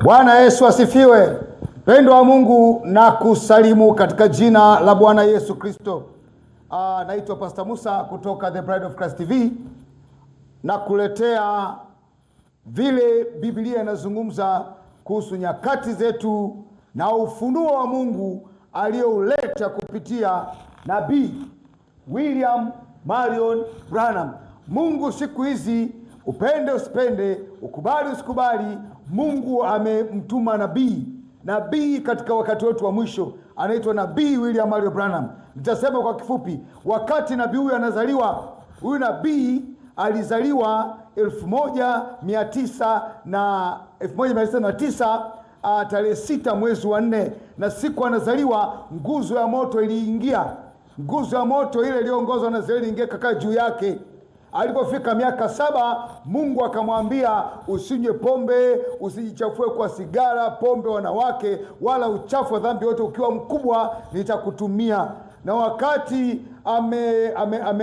Bwana Yesu asifiwe. Pendo wa Mungu na kusalimu katika jina la Bwana Yesu Kristo. Naitwa Pastor Musa kutoka The Bride of Christ TV na kuletea vile Biblia inazungumza kuhusu nyakati zetu na ufunuo wa Mungu aliyouleta kupitia Nabii William Marion Branham. Mungu siku hizi, upende usipende, ukubali usikubali, Mungu amemtuma nabii katika wakati wetu wa mwisho. Anaitwa Nabii William Marion Branham. Nitasema kwa kifupi, wakati nabii huyu anazaliwa, huyu nabii alizaliwa 1909 tarehe 6 mwezi wa 4, na siku anazaliwa nguzo ya moto iliingia. Nguzo ya moto ile iliyoongozwa na Israeli ingia kakaa juu yake. Alipofika miaka 7, Mungu akamwambia usinywe pombe, usijichafue kwa sigara, pombe, wanawake, wala uchafu wa dhambi yote. Ukiwa mkubwa nitakutumia. Na wakati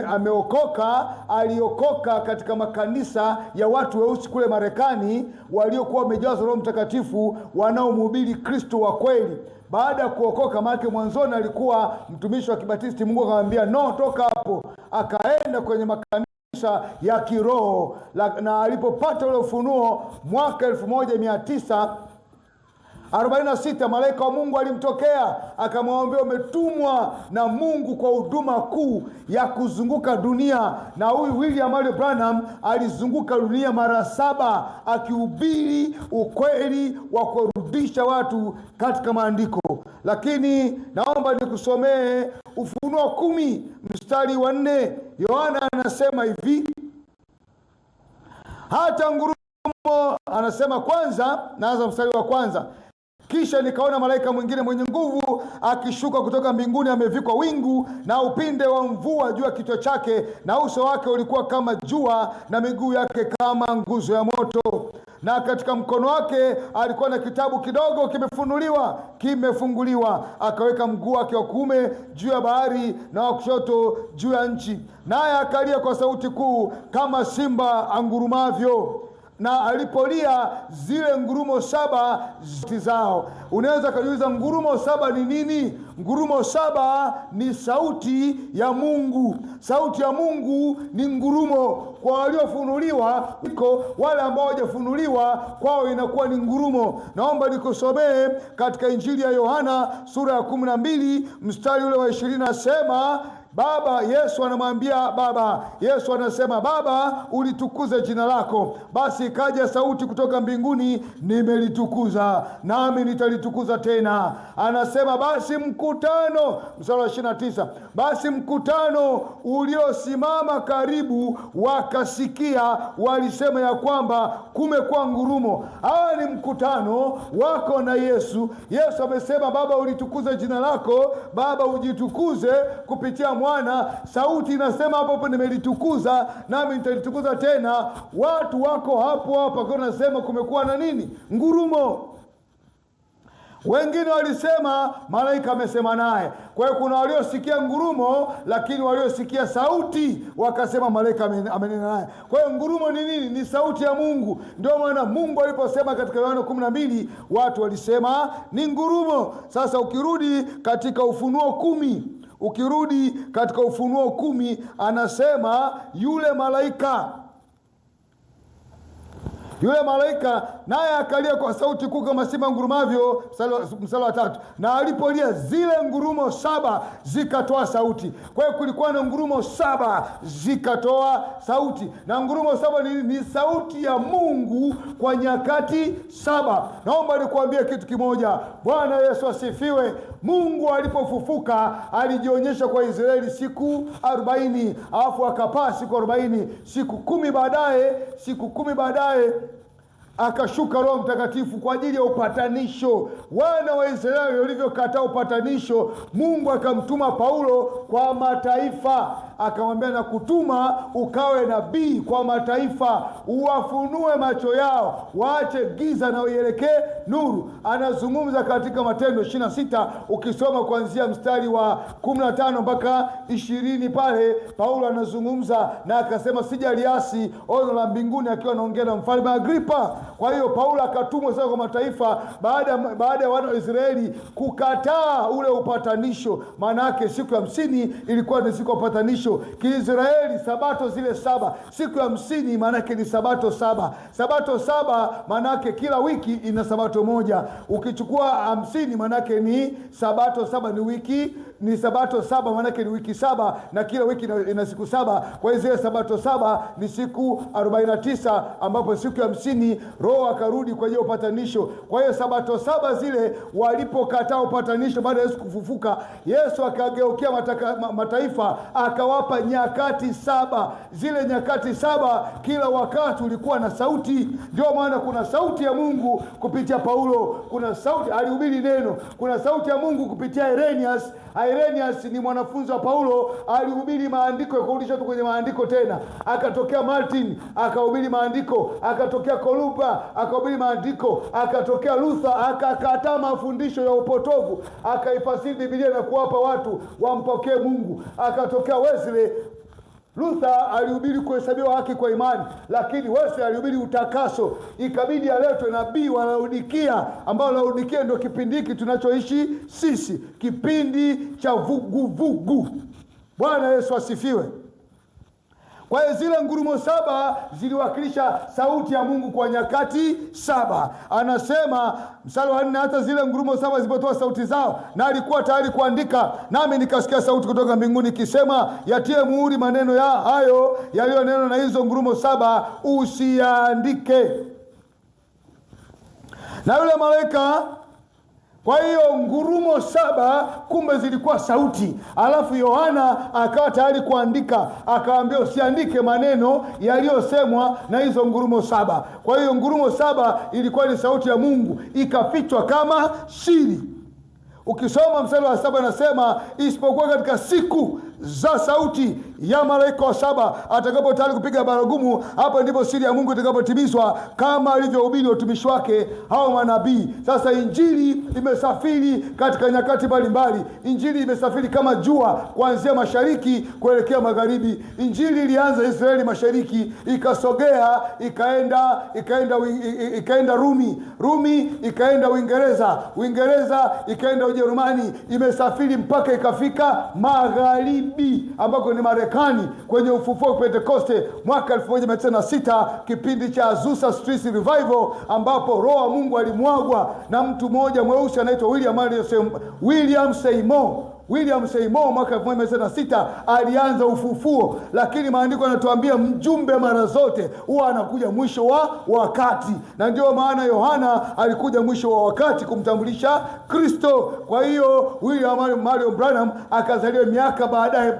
ameokoka, aliokoka katika makanisa ya watu weusi kule Marekani waliokuwa wamejazwa Roho Mtakatifu, wanaomhubiri Kristo wa kweli. Baada ya kuokoka, maana mwanzoni alikuwa mtumishi wa Kibatisti, Mungu akamwambia no, toka hapo. Akaenda kwenye makanisa ya kiroho, na alipopata ule ufunuo mwaka 1946, malaika wa Mungu alimtokea akamwambia umetumwa na Mungu kwa huduma kuu ya kuzunguka dunia. Na huyu William Marion Branham alizunguka dunia mara 7 akihubiri ukweli wa kurudisha watu katika maandiko. Lakini naomba nikusomee Ufunuo 10 mstari wa 4. Yohana anasema hivi, hata ngurumo, anasema kwanza, naanza mstari wa kwanza. Kisha nikaona malaika mwingine mwenye nguvu akishuka kutoka mbinguni, amevikwa wingu na upinde wa mvua juu ya kichwa chake, na uso wake ulikuwa kama jua na miguu yake kama nguzo ya moto. Na katika mkono wake alikuwa na kitabu kidogo kimefunguliwa. Akaweka mguu wake wa kuume juu ya bahari na wa kushoto juu ya nchi, naye akalia kwa sauti kuu kama simba angurumavyo. Na alipolia zile ngurumo 7 zao. Unaweza kujiuliza ngurumo 7 ni nini? Ngurumo 7 ni sauti ya Mungu. Sauti ya Mungu ni ngurumo. Kwa waliofunuliwa iko, wale ambao hawajafunuliwa kwao inakuwa ni ngurumo. Naomba nikusomee katika Injili ya Yohana sura ya 12 mstari ule wa 20. Nasema Baba, Yesu anamwambia Baba, Yesu anasema Baba, ulitukuze jina lako. Basi ikaja sauti kutoka mbinguni, nimelitukuza nami nitalitukuza tena. Anasema basi mkutano, mstari wa 29, basi mkutano uliosimama karibu wakasikia, walisema ya kwamba kumekuwa ngurumo. Hawa ni mkutano wako na Yesu. Yesu amesema Baba, ulitukuze jina lako, Baba ujitukuze kupitia Mwana. Sauti inasema hapo nimelitukuza nami nitalitukuza tena. Watu wako hapo kwa nasema kumekuwa na nini? Ngurumo. Wengine walisema malaika amesema naye. Kwa hiyo kuna waliosikia ngurumo, lakini waliosikia sauti wakasema malaika amenena naye. Kwa hiyo ngurumo ni nini? Ni sauti ya Mungu. Ndio maana Mungu aliposema katika Yohana 12, watu walisema ni ngurumo. Sasa ukirudi katika Ufunuo 10, anasema yule malaika naye akalia kwa sauti kuu kama simba ngurumavyo. Mstari wa 3, na alipolia zile ngurumo 7 zikatoa sauti. Kwa hiyo kulikuwa na ngurumo 7 zikatoa sauti. Na ngurumo 7 ni sauti ya Mungu kwa nyakati 7. Naomba nikuambie kitu kimoja. Bwana Yesu asifiwe. Mungu alipofufuka alijionyesha kwa Israeli siku 40, alafu akapaa siku 40. Siku 10 baadaye akashuka Roho Mtakatifu kwa ajili ya upatanisho. Wana wa Israeli walivyokataa upatanisho, Mungu akamtuma Paulo kwa mataifa. akamwambia, na kutuma ukawe nabii kwa mataifa, uwafunue macho yao, waache giza na uielekee nuru. Anazungumza katika Matendo 26, ukisoma kuanzia mstari wa 15 mpaka 20 pale Paulo anazungumza na akasema, sijaliasi ono la mbinguni, akiwa anaongea na mfalme Agripa. Kwa hiyo Paulo akatumwa sasa kwa mataifa baada ya wana wa Israeli kukataa ule upatanisho. Maana yake siku ya 50 ilikuwa ni siku ya upatanisho Kiisraeli, sabato zile 7. Siku ya 50 maana yake ni sabato 7. Sabato 7 maana yake kila wiki ina sabato moja. Ukichukua 50 maana yake ni sabato 7, ni sabato 7 maana yake ni wiki 7, na kila wiki ina siku 7. Kwa hiyo zile sabato 7 ni siku 49, ambapo siku ya 50 Roho akarudi kwa ajili ya upatanisho. Kwa hiyo sabato 7 zile walipokataa upatanisho baada ya Yesu kufufuka, Yesu akageukia mataifa akawapa nyakati 7. Zile nyakati 7 kila wakati ulikuwa na sauti. Ndio maana kuna sauti ya Mungu kupitia Paulo, kuna sauti alihubiri neno, kuna sauti ya Mungu kupitia Irenaeus. Irenaeus ni mwanafunzi wa Paulo, alihubiri maandiko, yakurudisha tu kwenye maandiko tena. Akatokea Martin akahubiri maandiko, akatokea Kolumba akahubiri maandiko, akatokea Luther akakataa mafundisho ya upotovu, akaifasiri Biblia na kuwapa watu wampokee Mungu. Akatokea Wesley. Luther alihubiri kuhesabiwa haki kwa imani, lakini Wesley alihubiri utakaso. Ikabidi aletwe nabii wa Laodikia, ambao Laodikia ndio kipindi hiki tunachoishi sisi, kipindi cha vuguvugu. Bwana Yesu asifiwe. Kwa hiyo zile ngurumo 7 ziliwakilisha sauti ya Mungu kwa nyakati 7. Anasema mstari wa 4, hata zile ngurumo 7 zilipotoa sauti zao, na alikuwa tayari kuandika, nami nikasikia sauti kutoka mbinguni ikisema, yatie muhuri maneno ya hayo yaliyonenwa na hizo ngurumo 7, usiandike. Na yule malaika, kwa hiyo ngurumo 7 kumbe zilikuwa sauti. Alafu Yohana akawa tayari kuandika, akaambia usiandike maneno yaliyosemwa na hizo ngurumo 7. Kwa hiyo ngurumo 7 ilikuwa ni sauti ya Mungu, ikafichwa kama siri. Ukisoma mstari wa 7 anasema, isipokuwa katika siku za sauti ya malaika wa 7 atakapo tayari kupiga baragumu, hapo ndipo siri ya Mungu itakapotimizwa, kama alivyohubiri watumishi wake hao manabii. Sasa injili imesafiri katika nyakati mbalimbali. Injili imesafiri kama jua kuanzia mashariki kuelekea magharibi. Injili ilianza Israeli mashariki, ikasogea ikaenda Rumi ikaenda Uingereza ikaenda Ujerumani, imesafiri mpaka ikafika magharibi ambako ni Marekani, kwenye ufufuo wa Pentekoste mwaka 1906, kipindi cha Azusa Street Revival, ambapo Roho wa Mungu alimwagwa na mtu mmoja mweusi anaitwa William Seymour mwaka 1906 alianza ufufuo. Lakini maandiko yanatuambia mjumbe mara zote huwa anakuja mwisho wa wakati, na ndio maana Yohana alikuja mwisho wa wakati kumtambulisha Kristo. Kwa hiyo William Marion Branham akazaliwa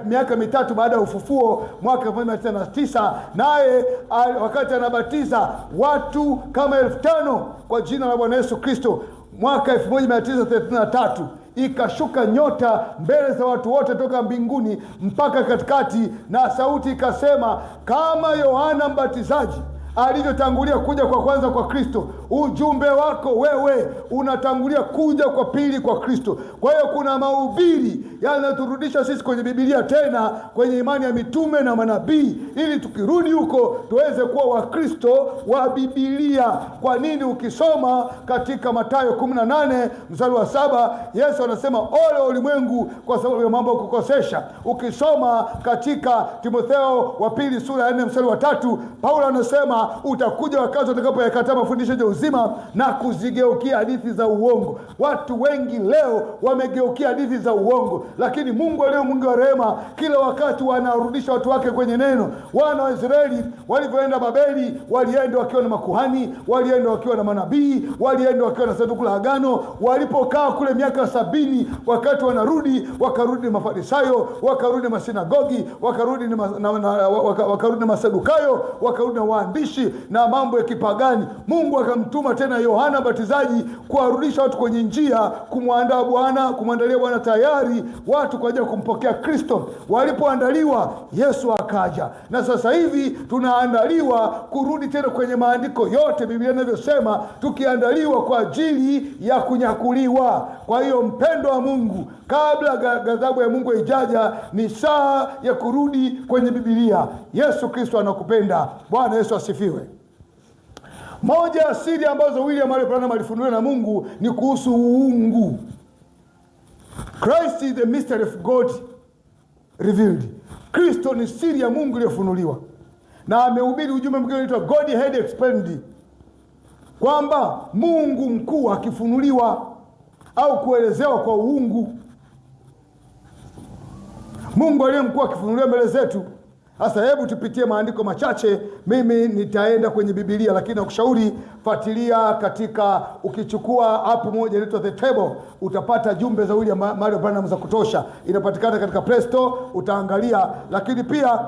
miaka mitatu baada ya ufufuo mwaka 1909, naye wakati anabatiza watu kama 5,000 kwa jina la Bwana Yesu Kristo mwaka 1933, ikashuka nyota mbele za watu wote toka mbinguni mpaka katikati, na sauti ikasema, kama Yohana Mbatizaji alivyotangulia kuja kwa kwanza kwa Kristo, ujumbe wako wewe unatangulia kuja kwa pili kwa Kristo. Kwa hiyo kuna mahubiri yanaturudisha sisi kwenye Biblia, tena kwenye imani ya mitume na manabii, ili tukirudi huko tuweze kuwa Wakristo wa Biblia. Kwa nini? Ukisoma katika Mathayo 18 mstari wa 7, Yesu anasema ole ulimwengu kwa sababu ya mambo ya kukosesha. Ukisoma katika Timotheo wa pili sura ya 4 mstari wa 3, Paulo anasema utakuja wakati utakapoyakataa mafundisho ya uzima na kuzigeukia hadithi za uongo. Watu wengi leo wamegeukia hadithi za uongo, lakini Mungu aliye mwingi wa rehema kila wakati wanarudisha watu wake kwenye neno. Wana wa Israeli walivyoenda Babeli, walienda wakiwa na makuhani, walienda wakiwa na manabii, walienda wakiwa na sanduku la agano. Walipokaa kule miaka 70, wakati wakarudi na Mafarisayo, wakarudi na masinagogi, wakarudi na Masadukayo, wakarudi na waandishi uzushi na mambo ya kipagani. Mungu akamtuma tena Yohana Mbatizaji kuwarudisha watu kwenye njia, kumwandalia Bwana tayari watu kwa ajili ya kumpokea Kristo. Walipoandaliwa, Yesu akaja, na sasa hivi tunaandaliwa kurudi tena kwenye maandiko yote Biblia inavyosema, tukiandaliwa kwa ajili ya kunyakuliwa. Kwa hiyo mpendo wa Mungu, kabla ghadhabu ya Mungu haijaja, ni saa ya kurudi kwenye Biblia. Yesu Kristo anakupenda. Bwana Yesu asifiwe. Moja ya siri ambazo William Marion Branham alifunuliwa na Mungu ni kuhusu uungu. Christ is the mystery of God revealed. Kristo ni siri ya Mungu iliyofunuliwa, na amehubiri ujumbe mwingine unaitwa Godhead Explained, kwamba Mungu mkuu akifunuliwa au kuelezewa kwa uungu. Mungu aliye mkuu akifunuliwa mbele zetu. Sasa hebu tupitie maandiko machache. Mimi nitaenda kwenye Biblia, lakini nakushauri fuatilia katika, ukichukua app moja inaitwa The Table, utapata jumbe za William Marion Branham za kutosha. Inapatikana katika Play Store, utaangalia. Lakini pia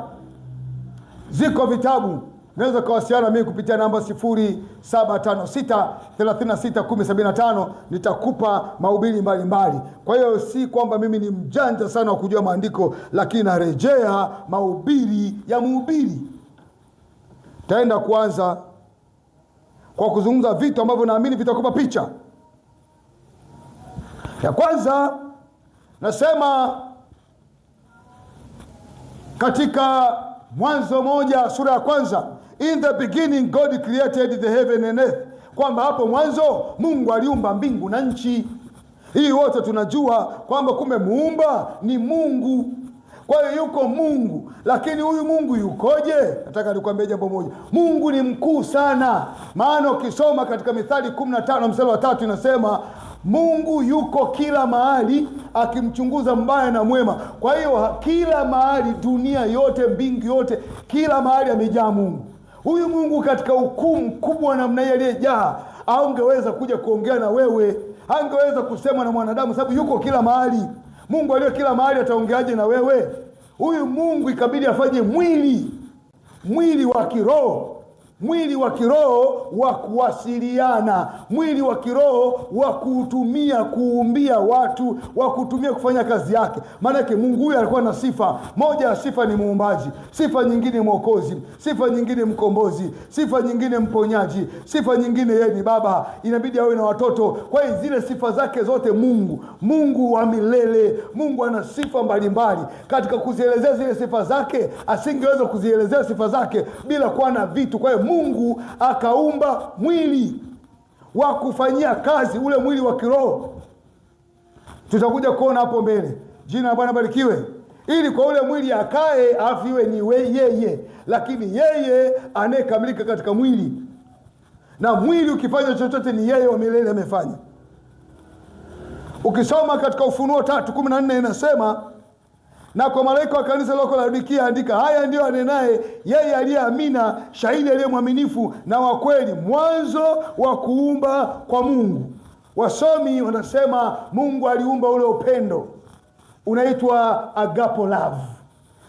ziko vitabu. Naweza kuwasiliana mimi kupitia namba 0756361075. Nitakupa mahubiri mbalimbali. Kwa hiyo si kwamba mimi ni mjanja sana wa kujua maandiko, lakini narejea mahubiri ya mhubiri. Taenda kuanza kwa kuzungumza vitu ambavyo naamini vitakupa picha. Ya kwanza nasema katika Mwanzo 1 sura ya kwanza, in the beginning God created the heaven and earth, kwamba hapo mwanzo Mungu aliumba mbingu na nchi. Hii wote tunajua kwamba kumbe muumba ni Mungu. Kwa hiyo yuko Mungu, lakini huyu Mungu yukoje? Nataka nikwambie jambo moja. Mungu ni mkuu sana. Maana ukisoma katika Mithali 15 mstari wa 3 inasema Mungu yuko kila mahali akimchunguza mbaya na mwema. Kwa hiyo kila mahali, dunia yote, mbingu yote, kila mahali amejaa Mungu. Huyu Mungu katika hukumu kubwa namna hii aliyejaa, haungeweza kuja kuongea na wewe, hangeweza kusema na mwanadamu, sababu yuko kila mahali. Mungu aliye kila mahali ataongeaje na wewe? Huyu Mungu ikabidi afanye mwili wa kiroho, mwili wa kiroho wa kuwasiliana, mwili wa kiroho wa kuutumia kuumbia watu, wa kutumia kufanya kazi yake. Maana yake Mungu huyu alikuwa na sifa. Moja ya sifa ni muumbaji, sifa nyingine mwokozi, sifa nyingine mkombozi, sifa nyingine mponyaji, sifa nyingine yeye ni baba, inabidi awe na watoto. Kwa hiyo zile sifa zake zote Mungu wa milele, Mungu ana sifa mbalimbali. Katika kuzielezea zile sifa zake, asingeweza kuzielezea sifa zake bila kuwa na vitu. Kwa hiyo Mungu akaumba mwili wa kufanyia kazi, ule mwili wa kiroho. Tutakuja kuona hapo mbele. Jina la Bwana barikiwe. Ili kwa ule mwili akae, afiwe ni yeye, lakini yeye anayekamilika katika mwili. Na mwili ukifanya chochote ni yeye wa milele amefanya. Ukisoma katika Ufunuo 3:14 inasema, na kwa malaika wa kanisa lako la Laodikia andika, haya ndio anenaye yeye aliye Amina, shahidi aliye mwaminifu na wa kweli, mwanzo wa kuumba kwa Mungu. Wasomi wanasema Mungu aliumba ule upendo unaitwa agape love.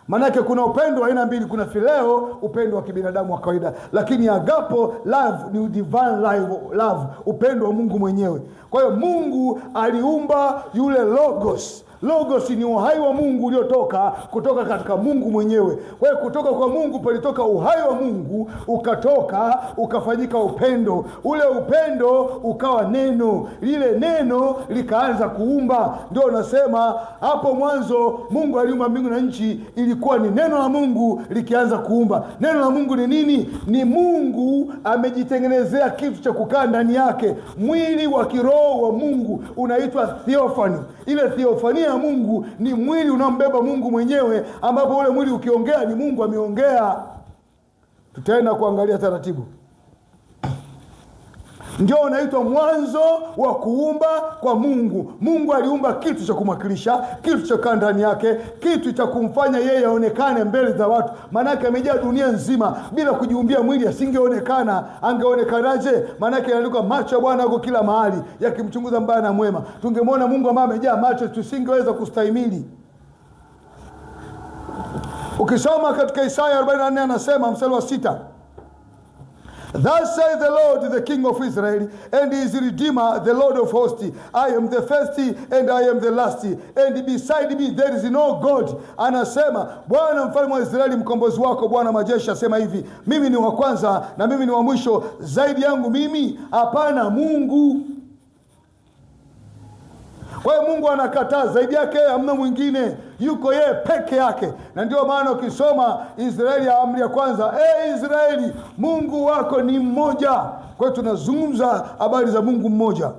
Manake kuna upendo aina mbili, kuna phileo, upendo wa kibinadamu wa kawaida, lakini agape love ni divine love, upendo wa Mungu mwenyewe. Kwa hiyo Mungu aliumba yule logos. Logos ni uhai wa Mungu uliotoka kutoka katika Mungu mwenyewe. Kwa hiyo kutoka kwa Mungu palitoka uhai wa Mungu, ukatoka ukafanyika upendo. Ule upendo ukawa neno, lile neno likaanza kuumba. Ndio unasema hapo mwanzo Mungu aliumba mbingu na nchi, ilikuwa ni neno la Mungu likianza kuumba. Neno la Mungu ni nini? Ni Mungu amejitengenezea kitu cha kukaa ndani yake. Mwili wa kiroho wa Mungu unaitwa theophany. Ile theophany ya Mungu ni mwili unaombeba Mungu mwenyewe, ambapo ule mwili ukiongea ni Mungu ameongea. Tutaenda kuangalia taratibu. Ndio unaitwa mwanzo wa kuumba kwa Mungu. Mungu aliumba kitu cha kumwakilisha, kitu cha kukaa ndani yake, kitu cha kumfanya yeye aonekane mbele za watu. Maanake amejaa dunia nzima, bila kujiumbia mwili asingeonekana. Angeonekanaje? Maanake yanaandikwa macho ya Bwana yako kila mahali, yakimchunguza mbaya na mwema. Tungemwona Mungu ambaye amejaa macho, tusingeweza kustahimili. Ukisoma katika Isaya 44 anasema mstari wa 6, Thus saith the Lord, the King of Israel, and his Redeemer, the Lord of hosts, I am the first and I am the last, and beside me there is no God. Anasema Bwana mfalme wa Israeli, mkombozi wako, Bwana majeshi asema hivi, mimi ni wa kwanza na mimi ni wa mwisho, zaidi yangu mimi hapana Mungu. Kwa hiyo Mungu anakataa, zaidi yake hamna mwingine, yuko yeye peke yake. Na ndio maana ukisoma Israeli ya amri ya kwanza, Israeli, Mungu wako ni mmoja. Kwa hiyo tunazungumza habari za Mungu mmoja.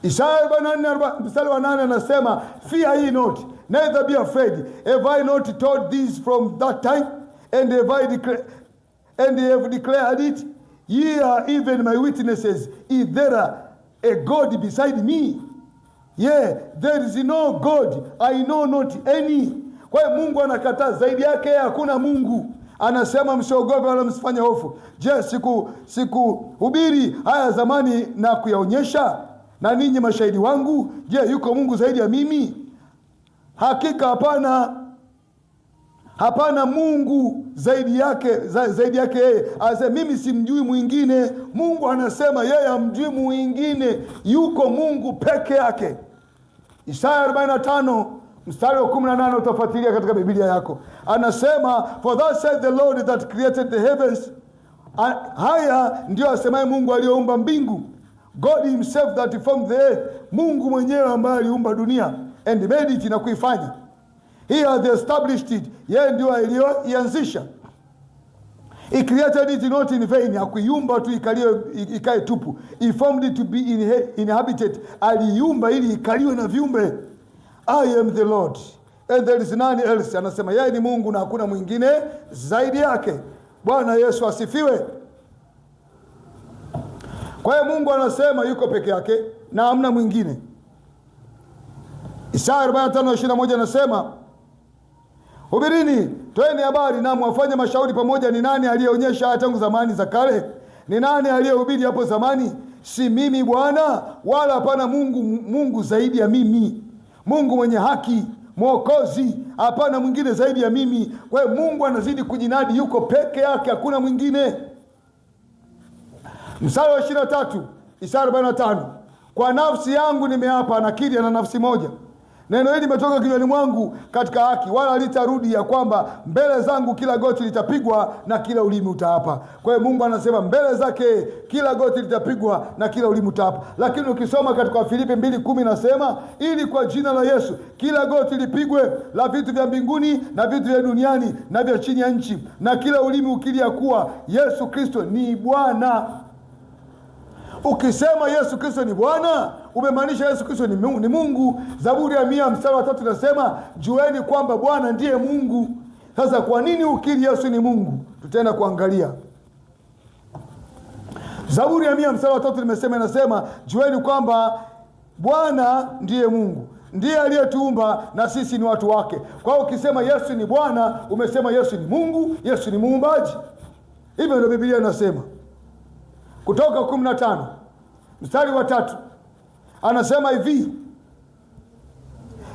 Isaya 44 mstari wa 8 anasema, fear ye not, neither be afraid. Have I not told this from that time, and have declared it? Ye are even my witnesses. Is there a God beside me? Yeah, there is no God, I know not any. Kwa hiyo Mungu anakataa, zaidi yake hakuna Mungu. Anasema msiogope wala msifanye hofu. Je, hubiri haya zamani na kuyaonyesha, na ninyi mashahidi wangu? Je, yuko Mungu zaidi ya mimi? Hakika hapana Mungu zaidi yake yeye. Anasema mimi simjui mwingine. Mungu anasema yeye hamjui mwingine, yuko Mungu peke yake. Isaya 45 mstari wa 18 utafuatilia katika Biblia yako. Anasema, for thus said the Lord that created the heavens. Haya ndio asemaye Mungu aliyeumba mbingu. God himself that formed the earth. Mungu mwenyewe ambaye aliumba dunia, and made it, na kuifanya. He has established it, yeye ndio aliyoianzisha. He created it not in vain, hakuiumba tu ikae tupu. He formed it to be inhabited, aliiumba ili ikaliwe na viumbe. I am the Lord and there is none else. Anasema yeye ni Mungu na hakuna mwingine zaidi yake. Bwana Yesu asifiwe. Kwa hiyo Mungu anasema yuko peke yake na hamna mwingine. Isaya 45:21 anasema, hubirini, toeni habari na mwafanye mashauri pamoja. Ni nani aliyeonyesha haya tangu zamani za kale? Ni nani aliyehubiri hapo zamani? Si mimi Bwana? Wala hapana Mungu zaidi ya mimi. Mungu mwenye haki, Mwokozi, hapana mwingine zaidi ya mimi. Kwa hiyo Mungu anazidi kujinadi yuko peke yake, hakuna mwingine. Mstari wa 23, Isaya 45, kwa nafsi yangu nimeapa, nakiri na nafsi moja, neno hili limetoka kinywani mwangu katika haki, wala litarudi, ya kwamba mbele zangu kila goti litapigwa na kila ulimi utaapa. Kwa hiyo Mungu anasema mbele zake kila goti litapigwa na kila ulimi utaapa. Lakini ukisoma katika Filipi 2:10 nasema, ili kwa jina la Yesu kila goti lipigwe, la vitu vya mbinguni na vitu vya duniani na vya chini ya nchi, na kila ulimi ukiri ya kuwa Yesu Kristo ni Bwana. Ukisema Yesu Kristo ni Bwana, umemaanisha Yesu Kristo ni Mungu. Zaburi ya 100 mstari wa 3 nasema, jueni kwamba Bwana ndiye Mungu. Sasa kwa nini ukiri Yesu ni Mungu? Tutaenda kuangalia. Zaburi ya 100 mstari wa 3 inasema, jueni kwamba Bwana ndiye Mungu, ndiye aliyetuumba na sisi ni watu wake. Kwa hiyo ukisema Yesu ni Bwana, umesema Yesu ni Mungu, Yesu ni muumbaji. Hivyo ndio Biblia inasema. Kutoka 15 mstari wa 3 anasema hivi,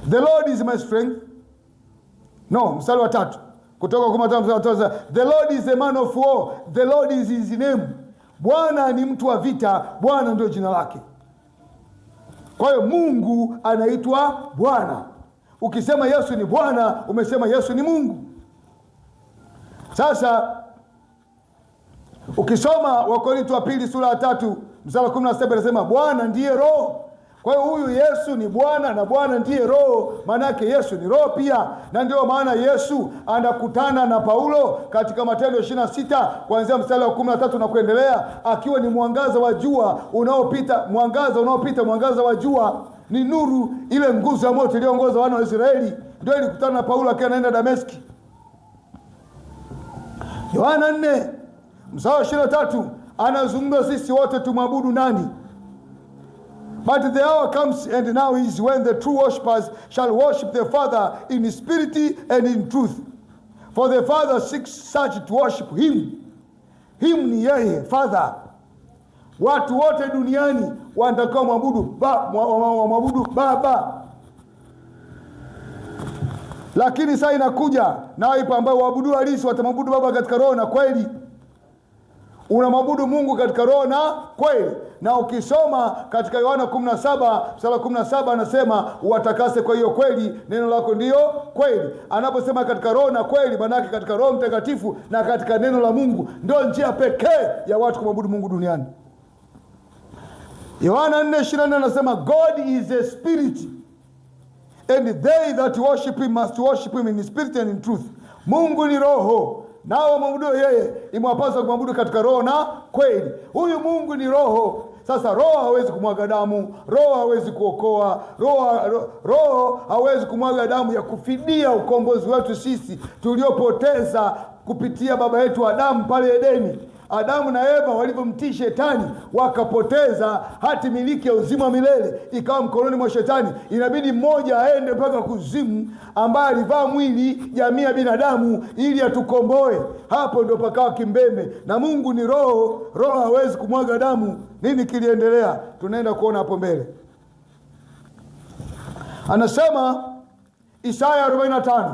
the Lord is my strength. No, mstari wa 3, Kutoka 15 mstari wa 3, the Lord is a man of war, the Lord is his name. Bwana ni mtu wa vita, Bwana ndio jina lake. Kwa hiyo Mungu anaitwa Bwana. Ukisema Yesu ni Bwana, umesema Yesu ni Mungu. Sasa ukisoma Wakorintho wa 2 sura ya 3 mstari wa 17 anasema Bwana ndiye Roho. Kwa hiyo huyu Yesu ni Bwana na Bwana ndiye Roho, maana yake Yesu ni Roho pia. Na ndio maana Yesu anakutana na Paulo katika Matendo 26 kuanzia mstari wa 13 na kuendelea, akiwa ni mwangaza wa jua unaopita, mwangaza wa jua ni nuru, ile nguzo ya moto iliyoongoza wana wa Israeli, ndio ilikutana na Paulo akiwa anaenda Dameski. Yohana 4 mstari wa 23 anazungumza sisi wote tumwabudu nani? But the hour comes and now is when the true worshippers shall worship the Father in spirit and in truth. For the Father seeks such to worship him. Him ni yeye, Father. Watu wote duniani wanataka mwabudu Baba. Lakini saa inakuja na ipo ambao waabudu halisi watamwabudu Baba katika roho na kweli. unamwabudu Mungu katika roho na kweli. Na ukisoma katika Yohana 17:17 anasema uwatakase kwa hiyo kweli, neno lako ndiyo kweli. Anaposema katika roho na kweli, maana yake katika Roho Mtakatifu na katika neno la Mungu ndio njia pekee ya watu kumwabudu Mungu duniani. Yohana 4:24 anasema God is a spirit and they that worship him must worship him in spirit and in truth. Mungu ni roho, nao mwabudu yeye imewapasa kumwabudu katika roho na kweli. Huyu Mungu ni roho. Sasa roho hawezi kumwaga damu, roho hawezi kuokoa, roho hawezi kumwaga damu ya kufidia ukombozi wetu sisi tuliopoteza kupitia baba yetu Adamu pale Edeni. Adamu na Eva walipomtii shetani wakapoteza hati miliki ya uzima milele, ikawa mkononi mwa shetani. Inabidi mmoja aende mpaka kuzimu, ambaye alivaa mwili jamii ya binadamu ili atukomboe. Hapo ndio pakawa kimbembe. Na Mungu ni roho, roho hawezi kumwaga damu. Nini kiliendelea? Tunaenda kuona hapo mbele. Anasema Isaya 45,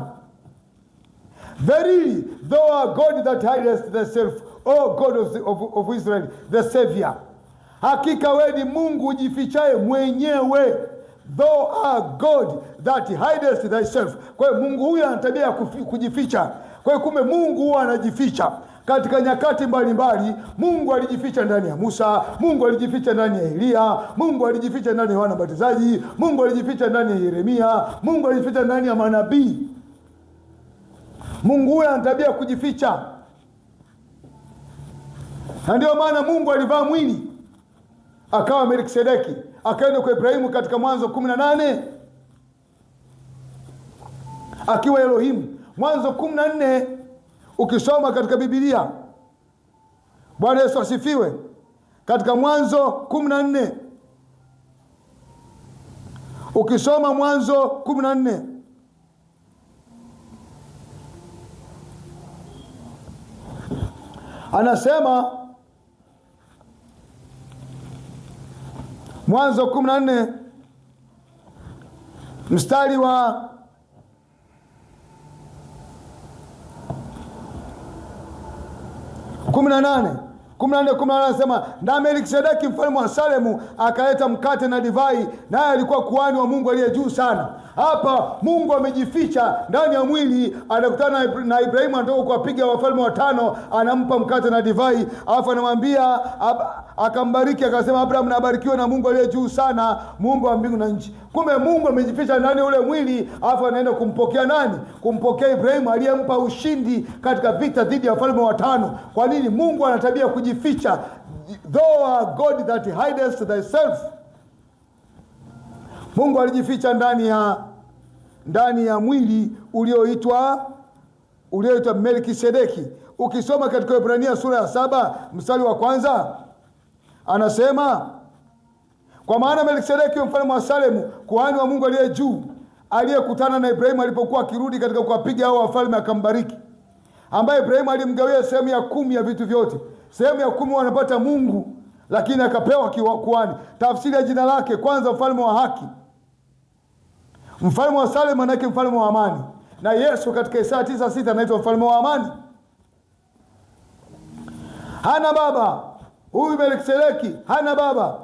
Verily thou art God that hidest thyself, O God of Israel, the Savior. Hakika wewe ni Mungu ujifichaye mwenyewe. Thou art God that hidest thyself. Kwa hiyo Mungu huyu ana tabia ya kujificha. Kwa hiyo kumbe Mungu huwa anajificha katika nyakati mbalimbali. Mungu alijificha ndani ya Musa, Mungu alijificha ndani ya Elia, Mungu alijificha ndani ya Yohana Mbatizaji, Mungu alijificha ndani ya Yeremia, Mungu alijificha ndani ya manabii. Mungu huyu ana tabia ya kujificha. Na ndio maana Mungu alivaa mwili akawa Melkisedeki, akaenda kwa Ibrahimu katika Mwanzo 18 akiwa Elohim. Mwanzo 14 ukisoma katika Biblia, Bwana Yesu asifiwe, katika Mwanzo 14 ukisoma Mwanzo 14 anasema, Mwanzo 14 mstari wa 18 anasema, na Melkisedeki mfalme wa Salemu akaleta mkate na divai, naye alikuwa kuhani wa Mungu aliye juu sana. Hapa Mungu amejificha ndani ya mwili. Anakutana na Ibrahimu, anatoka kuwapiga wafalme 5, anampa mkate na divai, alafu anamwambia, akambariki akasema, Abraham na abarikiwe na Mungu aliye juu sana, Muumba wa mbingu na nchi. Kumbe Mungu amejificha ndani ule mwili, alafu anaenda kumpokea nani? Kumpokea Ibrahimu aliyempa ushindi katika vita dhidi ya wafalme 5. Kwa nini? Mungu ana tabia kujificha. Thou art God that hidest thyself. Mungu alijificha ndani ya mwili ulioitwa Melkisedeki. Ukisoma katika Ibrania sura ya 7 mstari wa 1 anasema, kwa maana Melkisedeki mfalme wa Salemu kuhani wa Mungu aliye juu, aliyekutana na Ibrahimu alipokuwa akirudi katika kuwapiga hao wafalme, akambariki, ambaye Ibrahimu alimgawia sehemu ya 10 ya vitu vyote. Sehemu ya 10 wanapata Mungu, lakini akapewa kuhani. Tafsiri ya jina lake, kwanza mfalme wa haki. Mfalme wa Salemu manake mfalme wa amani, na Yesu katika Isaya 9:6 anaitwa mfalme wa amani. Hana baba huyu Melkisedeki, hana baba,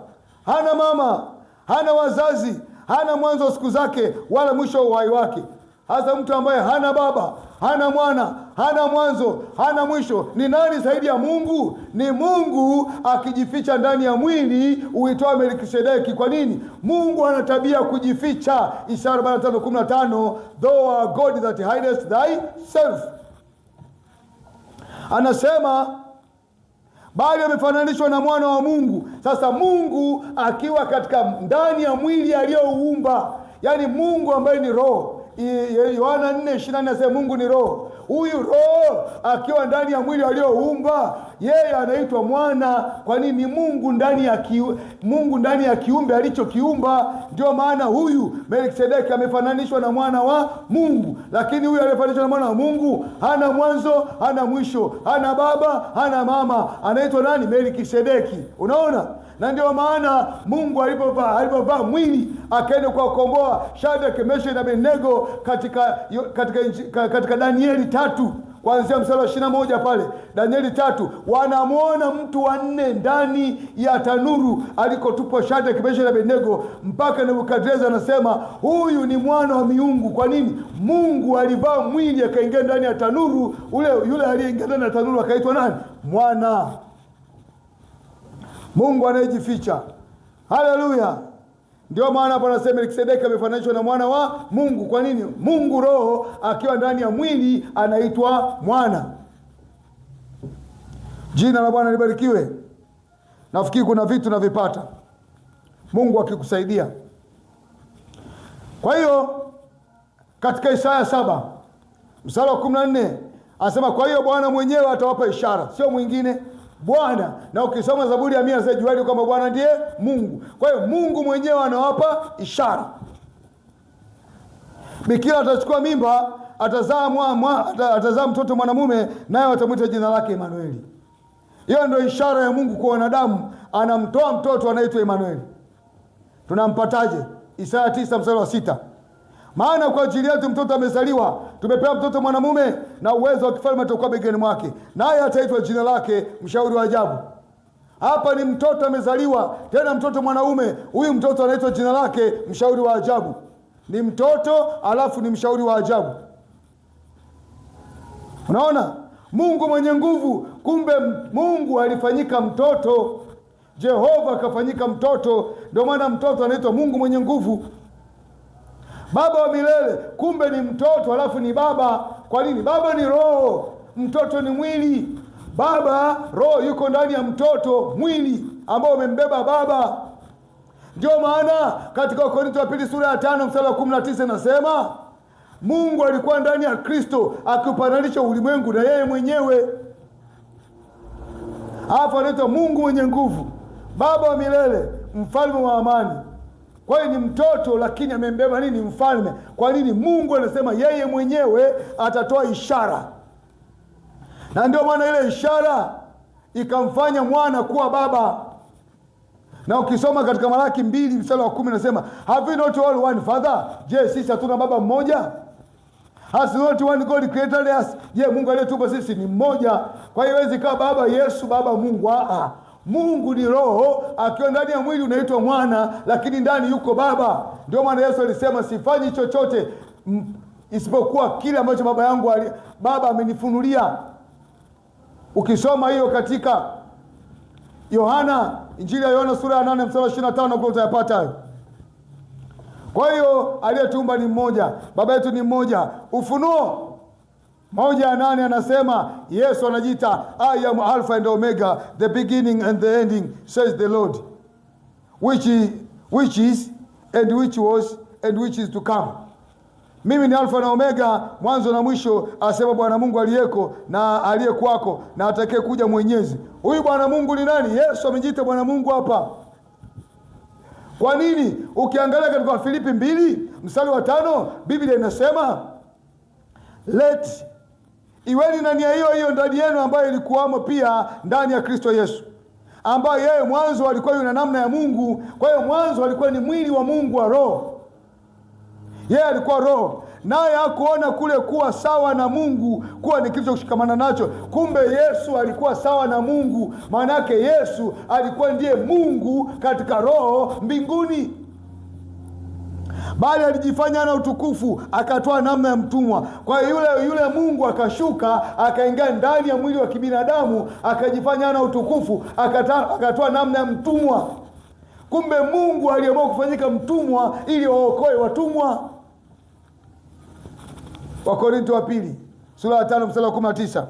hana mama, hana wazazi, hana mwanzo wa siku zake wala mwisho wa uhai wake. Hasa mtu ambaye hana baba, hana mwana, hana mwanzo, hana mwisho, ni nani zaidi ya Mungu? Ni Mungu akijificha ndani ya mwili uitwao Melkisedeki. Kwa nini? Mungu ana tabia kujificha. Isaya 45:15, thou art God that hidest thyself. Anasema bali amefananishwa na mwana wa Mungu. Sasa Mungu akiwa katika ndani ya mwili aliyouumba, yaani Mungu ambaye ni roho. Yohana 4:24 anasema Mungu ni roho. Huyu roho akiwa ndani ya mwili alioumba, yeye anaitwa mwana. Kwa nini? Mungu ndani ya kiumbe alichokiumba. Ndio maana huyu Melkisedeki amefananishwa na mwana wa Mungu. Lakini huyu aliyefananishwa na mwana wa Mungu hana mwanzo, hana mwisho, hana baba, hana mama. Anaitwa nani? Melkisedeki. Unaona? Na ndio maana Mungu alipovaa mwili akaenda kuwakomboa Shadraka, Meshaki na Abednego katika Danieli 3. kuanzia mstari wa 21 pale Danieli 3, wanamwona mtu wa 4 ndani ya tanuru alikotupwa Shadraka, Meshaki na Abednego, mpaka Nebukadreza anasema huyu ni mwana wa miungu. Kwa nini? Mungu alivaa mwili akaingia ndani ya tanuru. Yule aliyeingia ndani ya tanuru akaitwa nani? Mwana. Mungu anayejificha. Haleluya. Ndio maana hapa anasema Melkisedeki amefananishwa na mwana wa Mungu. Kwa nini? Mungu roho akiwa ndani ya mwili anaitwa mwana. Jina la Bwana libarikiwe. Nafikiri kuna vitu navipata, Mungu akikusaidia. Kwa hiyo katika Isaya 7 mstari wa 14 anasema kwa hiyo Bwana mwenyewe atawapa ishara, sio mwingine, Bwana. Na ukisoma Zaburi ya 100 zajuani kwamba Bwana ndiye Mungu. Kwa hiyo Mungu mwenyewe anawapa ishara. Bikira atachukua mimba, atazaa mtoto mwanamume, naye watamwita jina lake Emanueli. Hiyo ndio ishara ya Mungu kwa wanadamu, anamtoa mtoto anaitwa Emanueli. Tunampataje? Isaya 9 mstari wa 6. Maana kwa ajili yetu mtoto amezaliwa, tumepewa mtoto mwanamume, na uwezo wa kifalme utakuwa begani mwake, naye ataitwa jina lake Mshauri wa Ajabu. Hapa ni mtoto amezaliwa, tena mtoto mwanaume. Huyu mtoto anaitwa jina lake Mshauri wa Ajabu. Ni mtoto alafu ni mshauri wa ajabu. Unaona? Mungu mwenye nguvu. Kumbe Mungu alifanyika mtoto. Jehova akafanyika mtoto. Ndio maana mtoto anaitwa Mungu mwenye nguvu. Baba wa milele, kumbe ni mtoto alafu ni baba. Kwa nini? Baba ni roho, mtoto ni mwili. Baba roho yuko ndani ya mtoto, mwili ambao umembeba baba. Ndio maana katika Wakorintho wa pili sura ya 5 mstari wa 19 nasema Mungu alikuwa ndani ya Kristo akipatanisha ulimwengu na yeye mwenyewe. Hapo anaitwa Mungu mwenye nguvu, baba wa milele, mfalme wa amani. Kwa hiyo ni mtoto lakini amembeba nini? Mfalme. Kwa nini? Mungu anasema yeye mwenyewe atatoa ishara. Na ndio maana ile ishara ikamfanya mwana kuwa baba. Na ukisoma katika Malaki 2 mstari wa 10 nasema have we not all one father? Je, sisi hatuna baba mmoja? Has not one God created us? Je, Mungu aliyetuumba sisi ni mmoja? Kwa hiyo haiwezi kuwa baba Yesu, baba Mungu. Mungu ni roho, akiwa ndani ya mwili unaitwa mwana, lakini ndani yuko baba. Ndio maana Yesu alisema sifanyi chochote isipokuwa kile ambacho baba amenifunulia. Ukisoma hiyo katika Injili ya Yohana sura ya 8 mstari wa 25 kwa utayapata hayo. Kwa hiyo aliyetuumba ni mmoja, baba yetu ni mmoja. Ufunuo 1:8 anasema Yesu anajiita I am Alpha and Omega, the beginning and the ending, says the Lord, which is and which was and which is to come. Mimi ni Alfa na Omega, mwanzo na mwisho, asema Bwana Mungu aliyeko na aliyekuwako na atakaye kuja mwenyezi. Huyu Bwana Mungu ni nani? Yesu amejiita Bwana Mungu hapa. Kwa nini? Ukiangalia katika Filipi 2 mstari wa 5 Biblia inasema let iweni na nia hiyo hiyo ndani yenu ambayo ilikuwamo pia ndani ya Kristo Yesu, ambaye yeye mwanzo alikuwa yuna namna ya Mungu. Kwa hiyo mwanzo alikuwa ni mwili wa Mungu wa roho. Yeye alikuwa roho, naye hakuona kule kuwa sawa na Mungu kuwa ni kitu cha kushikamana nacho. Kumbe Yesu alikuwa sawa na Mungu. Maana yake Yesu alikuwa ndiye Mungu katika roho mbinguni. Bali alijifanya na utukufu, akatoa namna ya mtumwa. Kwa hiyo yule Mungu akashuka, akaingia ndani ya mwili wa kibinadamu, akajifanya na utukufu, akatoa namna ya mtumwa. Kumbe Mungu aliamua kufanyika mtumwa ili aokoe watumwa. Wakorintho wa pili sura ya 5 mstari wa 19.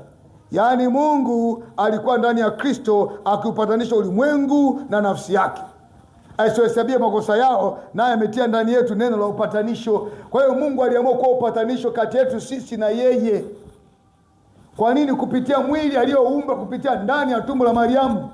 Yaani Mungu alikuwa ndani ya Kristo akiupatanisha ulimwengu na nafsi yake, asiyohesabia makosa yao, naye ametia ndani yetu neno la upatanisho. Kwa hiyo Mungu aliamua kuwa upatanisho kati yetu sisi na yeye. Kwa nini? Kupitia mwili aliyoumba kupitia ndani ya tumbo la Mariamu.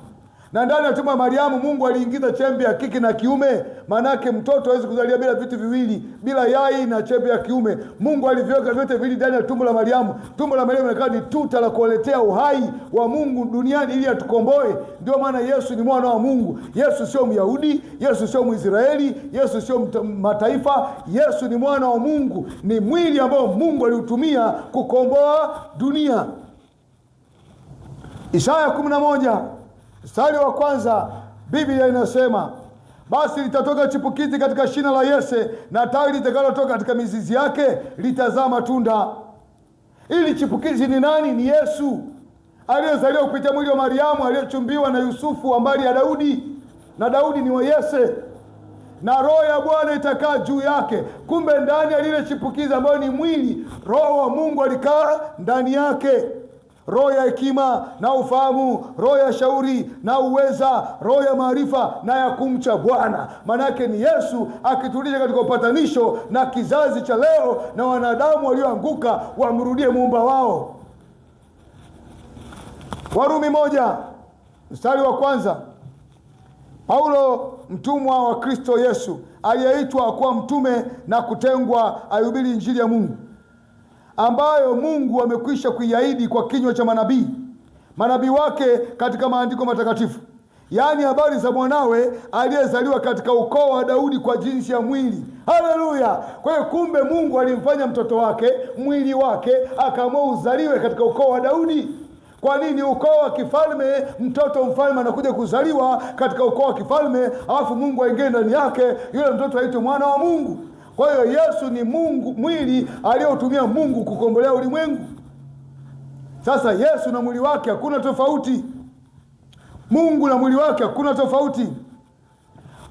Na ndani ya tumbo ya Mariamu Mungu aliingiza chembe ya kike na kiume. Maanake mtoto hawezi kuzalia bila vitu viwili, bila yai na chembe ya kiume. Mungu aliviweka vyote viwili ndani ya tumbo la Mariamu. Tumbo la Mariamu likawa ni tuta la kuletea uhai wa Mungu duniani ili atukomboe. Ndio maana Yesu ni mwana wa Mungu. Yesu sio Myahudi, Yesu sio Mwisraeli, Yesu sio mataifa. Yesu ni mwana wa Mungu, ni mwili ambao Mungu aliutumia kukomboa dunia. Isaya 11 mstari wa kwanza, Biblia inasema, basi litatoka chipukizi katika shina la Yese, na tawi litakalotoka katika mizizi yake litazaa matunda. Ili chipukizi ni nani? Ni Yesu aliyezaliwa kupitia mwili wa Mariamu, aliyechumbiwa na Yusufu ambari ya Daudi, na Daudi ni wa Yese, na roho ya Bwana itakaa juu yake. Kumbe ndani ya lile chipukizi ambayo ni mwili, roho wa Mungu alikaa ndani yake. Roho ya hekima na ufahamu, roho ya shauri na uweza, roho ya maarifa na ya kumcha Bwana. Maana yake ni Yesu akitulisha katika upatanisho na kizazi cha leo, na wanadamu walioanguka wamrudie muumba wao. Warumi 1 mstari wa kwanza, Paulo mtumwa wa Kristo Yesu aliyeitwa kuwa mtume na kutengwa aihubiri injili ya Mungu, ambayo Mungu amekwisha kuiahidi kwa kinywa cha manabii wake katika maandiko matakatifu, yaani habari za mwanawe aliyezaliwa katika ukoo wa Daudi kwa jinsi ya mwili. Haleluya! Kwa hiyo kumbe Mungu alimfanya mtoto wake, mwili wake, akaamua uzaliwe katika ukoo wa Daudi. Kwa nini? Ukoo wa kifalme, mtoto mfalme anakuja kuzaliwa katika ukoo wa kifalme, alafu Mungu aingie ndani yake, yule mtoto aitwe mwana wa Mungu. Kwa hiyo Yesu ni Mungu, mwili aliyoutumia Mungu kukombolea ulimwengu. Sasa Yesu na mwili wake hakuna tofauti. Mungu na mwili wake hakuna tofauti.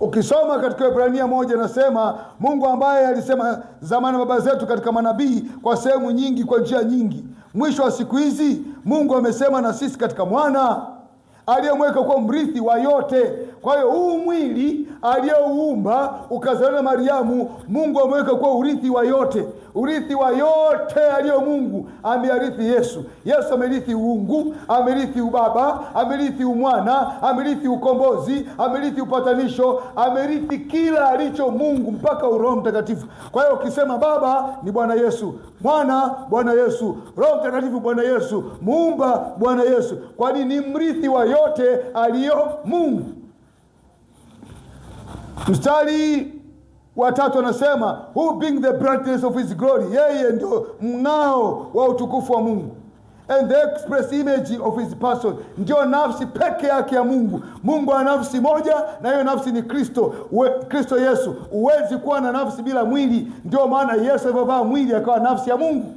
Ukisoma katika Ibrania 1 nasema, Mungu ambaye alisema zamani baba zetu katika manabii kwa sehemu nyingi, kwa njia nyingi, mwisho wa siku hizi Mungu amesema na sisi katika mwana aliyemweka kuwa mrithi wa yote. Kwa hiyo huu mwili aliyouumba ukazaliwa na Mariamu, Mungu ameweka kuwa urithi wa yote. Urithi wa yote aliyo Mungu amearithi Yesu. Yesu amerithi uungu, amerithi ubaba, amerithi umwana, amerithi ukombozi, amerithi upatanisho, amerithi kila alicho Mungu mpaka Roho Mtakatifu. Kwa hiyo ukisema baba ni Bwana Yesu, mwana Bwana Yesu, Roho Mtakatifu Bwana Yesu, muumba Bwana Yesu. Kwani ni mrithi wa yote aliyo Mungu. Mstari wa 3 anasema, who being the brightness of his glory, yeye ndio mng'ao wa utukufu wa Mungu, and the express image of his person, ndio nafsi peke yake ya Mungu. Mungu ana nafsi moja, na hiyo nafsi ni Kristo, Kristo Yesu. Huwezi kuwa na nafsi bila mwili. Ndio maana Yesu alivaa mwili akawa nafsi ya Mungu.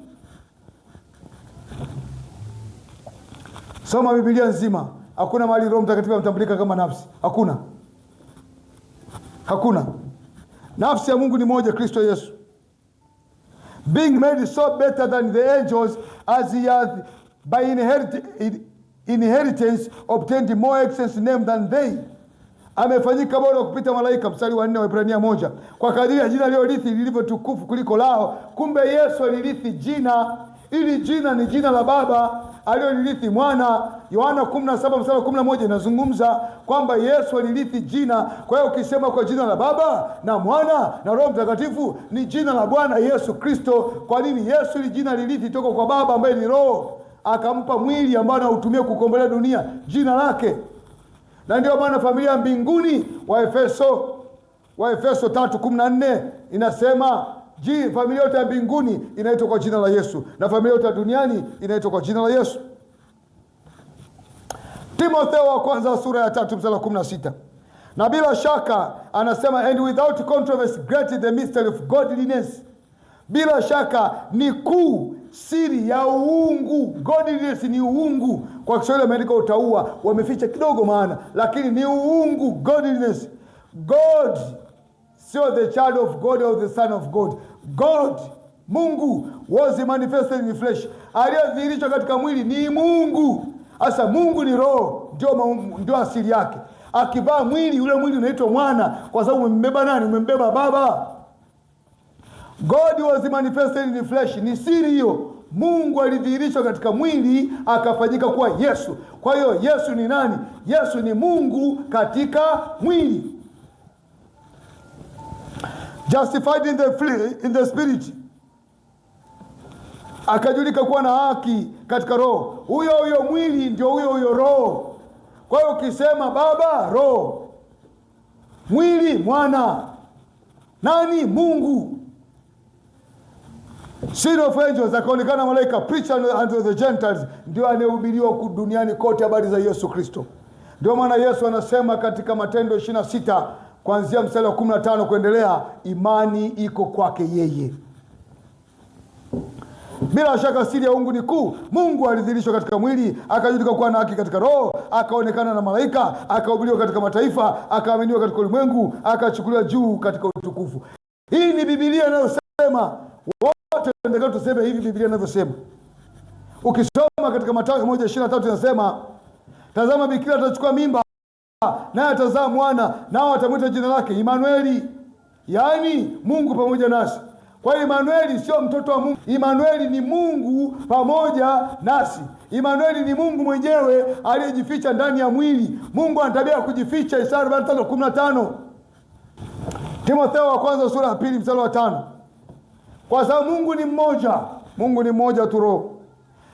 Soma Biblia nzima, hakuna mahali Roho Mtakatifu anatambulika kama nafsi. Hakuna. Nafsi ya Mungu ni moja, Kristo Yesu. Being made so better than the angels, as he hath by inheritance obtained more excellent name than they. Amefanyika bora kupita malaika. Mstari wa 4 wa Ibrania 1, kwa kadiri ya jina alilorithi lilivyo tukufu kuliko lao. Kumbe Yesu alirithi jina. Ili jina ni jina la Baba aliyolirithi mwana. Yohana 17 mstari 11 inazungumza kwamba Yesu alirithi jina. Kwa hiyo ukisema kwa jina la Baba na Mwana na Roho Mtakatifu, ni jina la Bwana Yesu Kristo. Kwa nini? Yesu ili jina lirithi toka kwa Baba ambaye ni Roho, akampa mwili ambao anautumia kukombolea dunia, jina lake. Na ndio maana familia ya mbinguni wa Efeso 3:14 inasema familia yote ya mbinguni inaitwa kwa jina la Yesu, na familia yote ya duniani inaitwa kwa jina la Yesu. Timotheo wa kwanza sura ya 3 mstari wa 16. Na bila shaka anasema, and without controversy great is the mystery of godliness. Bila shaka ni kuu siri ya uungu. Godliness ni uungu. Kwa Kiswahili ameandika utaua, wameficha kidogo maana, lakini ni uungu, godliness. God, sio the child of God or the son of God. God, Mungu, was manifested in flesh. Aliyedhihirishwa katika mwili ni Mungu. Sasa Mungu ni roho, ndio asili yake. Akivaa mwili, ule mwili unaitwa mwana, kwa sababu umembeba nani? Umembeba Baba. God was manifested in flesh. Ni siri hiyo. Mungu alidhihirishwa katika mwili akafanyika kuwa Yesu. Kwa hiyo Yesu ni nani? Yesu ni Mungu katika mwili. Justified in the spirit, akajulika kuwa na haki katika roho. Huyo mwili ndio huyo roho. Kwa hiyo ukisema Baba, roho; mwili, mwana; nani? Mungu. Son of angels, akaonekana malaika, preacher unto the Gentiles, ndio anayehubiriwa duniani kote habari za Yesu Kristo. Ndio maana Yesu anasema katika Matendo 26 kuanzia mstari wa 15 kuendelea, imani iko kwake yeye. Bila shaka siri ya uungu ni kuu. Mungu alidhihirishwa katika mwili, akajulika kuwa na haki katika roho, akaonekana na malaika, akahubiriwa katika mataifa, akaaminiwa katika ulimwengu, akachukuliwa juu katika utukufu. Hii ni Biblia inayosema. Wote tunataka tuseme hivi Biblia inavyosema. Ukisoma katika Mathayo 1:23 inasema, tazama bikira atachukua mimba, naye atazaa mwana, nao atamwita jina lake Imanueli, yaani Mungu pamoja nasi. Kwa hiyo Imanueli sio mtoto wa Mungu. Imanueli ni Mungu pamoja nasi. Imanueli ni Mungu mwenyewe aliyejificha ndani ya mwili. Mungu ana tabia ya kujificha. Isaya 45:15. Timotheo wa kwanza sura ya 2 mstari wa 5. Kwa sababu Mungu ni mmoja. Mungu ni mmoja tu roho.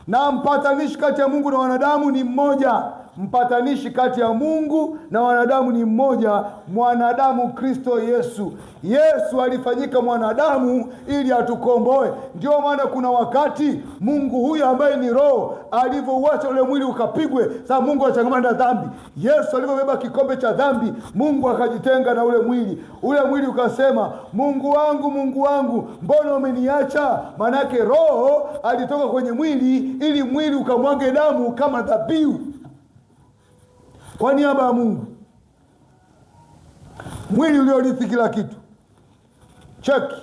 Na mpatanishi kati ya Mungu na wanadamu ni mmoja. Mpatanishi kati ya Mungu na wanadamu ni mmoja, mwanadamu Kristo Yesu. Yesu alifanyika mwanadamu ili atukomboe. Ndio maana kuna wakati Mungu huyu ambaye ni roho alivyouacha ule mwili ukapigwe, sababu Mungu achangamana na dhambi. Yesu alivyobeba kikombe cha dhambi, Mungu akajitenga na ule mwili. Ule mwili ukasema, Mungu wangu, Mungu wangu, mbona umeniacha? Maana yake roho alitoka kwenye mwili ili mwili ukamwange damu kama dhabihu kwa niaba ya Mungu. Mwili uliorithi kila kitu. Cheki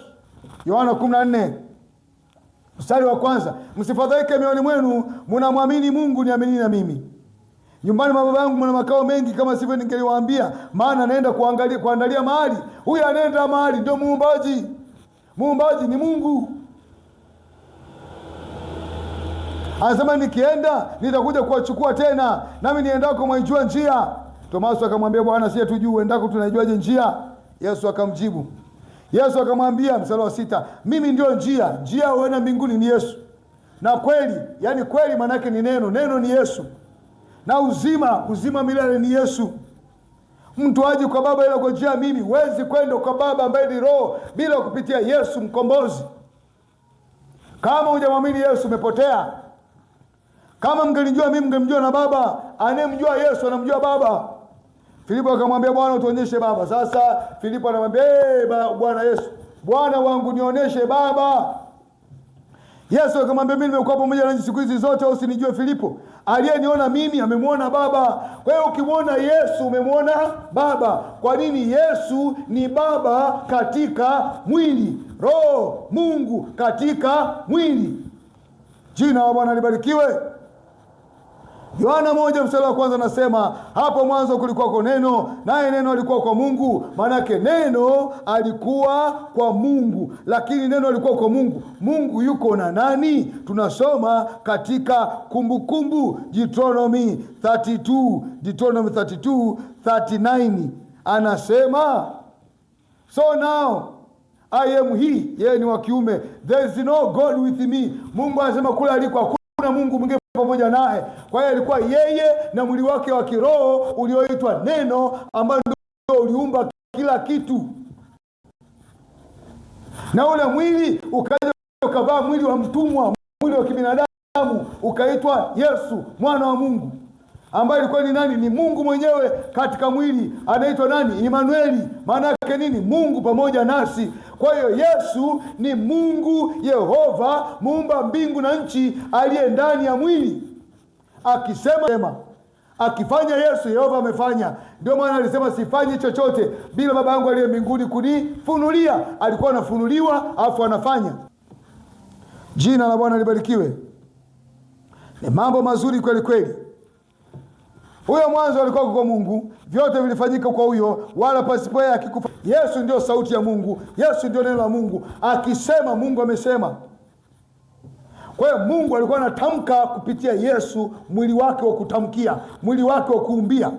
Yohana 14 mstari wa 1, msifadhaike mioyoni mwenu, mnamwamini Mungu, niamini na mimi. Nyumbani mwa Baba yangu mna makao mengi, kama sivyo ningeliwaambia, maana naenda kuandalia mahali. Huyu anaenda mahali ndio muumbaji. Muumbaji ni Mungu. Anasema nikienda nitakuja kuwachukua tena, nami niendako mwaijua njia. Tomaso akamwambia, Bwana, si tujue endako tunaijuaje njia? Yesu akamjibu. Yesu akamwambia mstari wa 6, mimi ndio njia. Njia huenda mbinguni ni Yesu. Na kweli, yani kweli maana yake ni neno. Neno ni Yesu. Na uzima milele ni Yesu. Mtu aje kwa Baba ila kwa njia mimi. Huwezi kwenda kwa Baba ambaye ni roho bila kupitia Yesu mkombozi. Kama hujamwamini Yesu umepotea. Kama mngenijua mimi mngemjua na Baba. Anayemjua Yesu anamjua Baba. Filipo akamwambia, Bwana, utuonyeshe Baba. Sasa Filipo anamwambia, Bwana Yesu, Bwana wangu, nionyeshe Baba. Yesu akamwambia, mimi nimekuwa pamoja nanyi siku hizi zote, usinijue Filipo? Aliyeniona mimi amemwona Baba. Kwa hiyo ukimwona Yesu umemwona Baba. Kwa nini? Yesu ni Baba katika mwili, Roho Mungu katika mwili. Jina la Bwana libarikiwe. Yohana 1 mstari wa 1 nasema, hapo mwanzo kulikuwa neno, naye neno alikuwa kwa Mungu. Maanake neno alikuwa kwa Mungu, lakini neno alikuwa kwa Mungu. Mungu yuko na nani? Tunasoma katika Kumbukumbu Deuteronomy 32:39 anasema, so now I am he, yeye ni wa kiume, there is no God with me. Mungu anasema kule alikuwa hakuna Mungu mwingine pamoja naye. Kwa hiyo alikuwa yeye na mwili wake wa kiroho ulioitwa neno, ambao ndio uliumba kila kitu. Na ule mwili ukaja ukavaa mwili wa mtumwa, mwili wa kibinadamu, ukaitwa Yesu mwana wa Mungu, ambaye alikuwa ni nani? Ni Mungu mwenyewe katika mwili. Anaitwa nani? Imanueli. Maana yake nini? Mungu pamoja nasi. Kwa hiyo Yesu ni Mungu Yehova, muumba mbingu na nchi, aliye ndani ya mwili. Akisema, akifanya Yesu, Yehova amefanya. Ndio maana alisema, sifanyi chochote bila Baba yangu aliye mbinguni kunifunulia. Alikuwa anafunuliwa afu anafanya. Jina la Bwana libarikiwe. Ni mambo mazuri kweli kweli. Huyo mwanzo alikuwa kwa Mungu, vyote vilifanyika kwa huyo, wala pasipo yeye akikufa. Yesu ndio sauti ya Mungu, Yesu ndio neno la Mungu. Akisema Mungu amesema. Kwa hiyo Mungu alikuwa anatamka kupitia Yesu, mwili wake wa kutamkia, mwili wake wa kuumbia.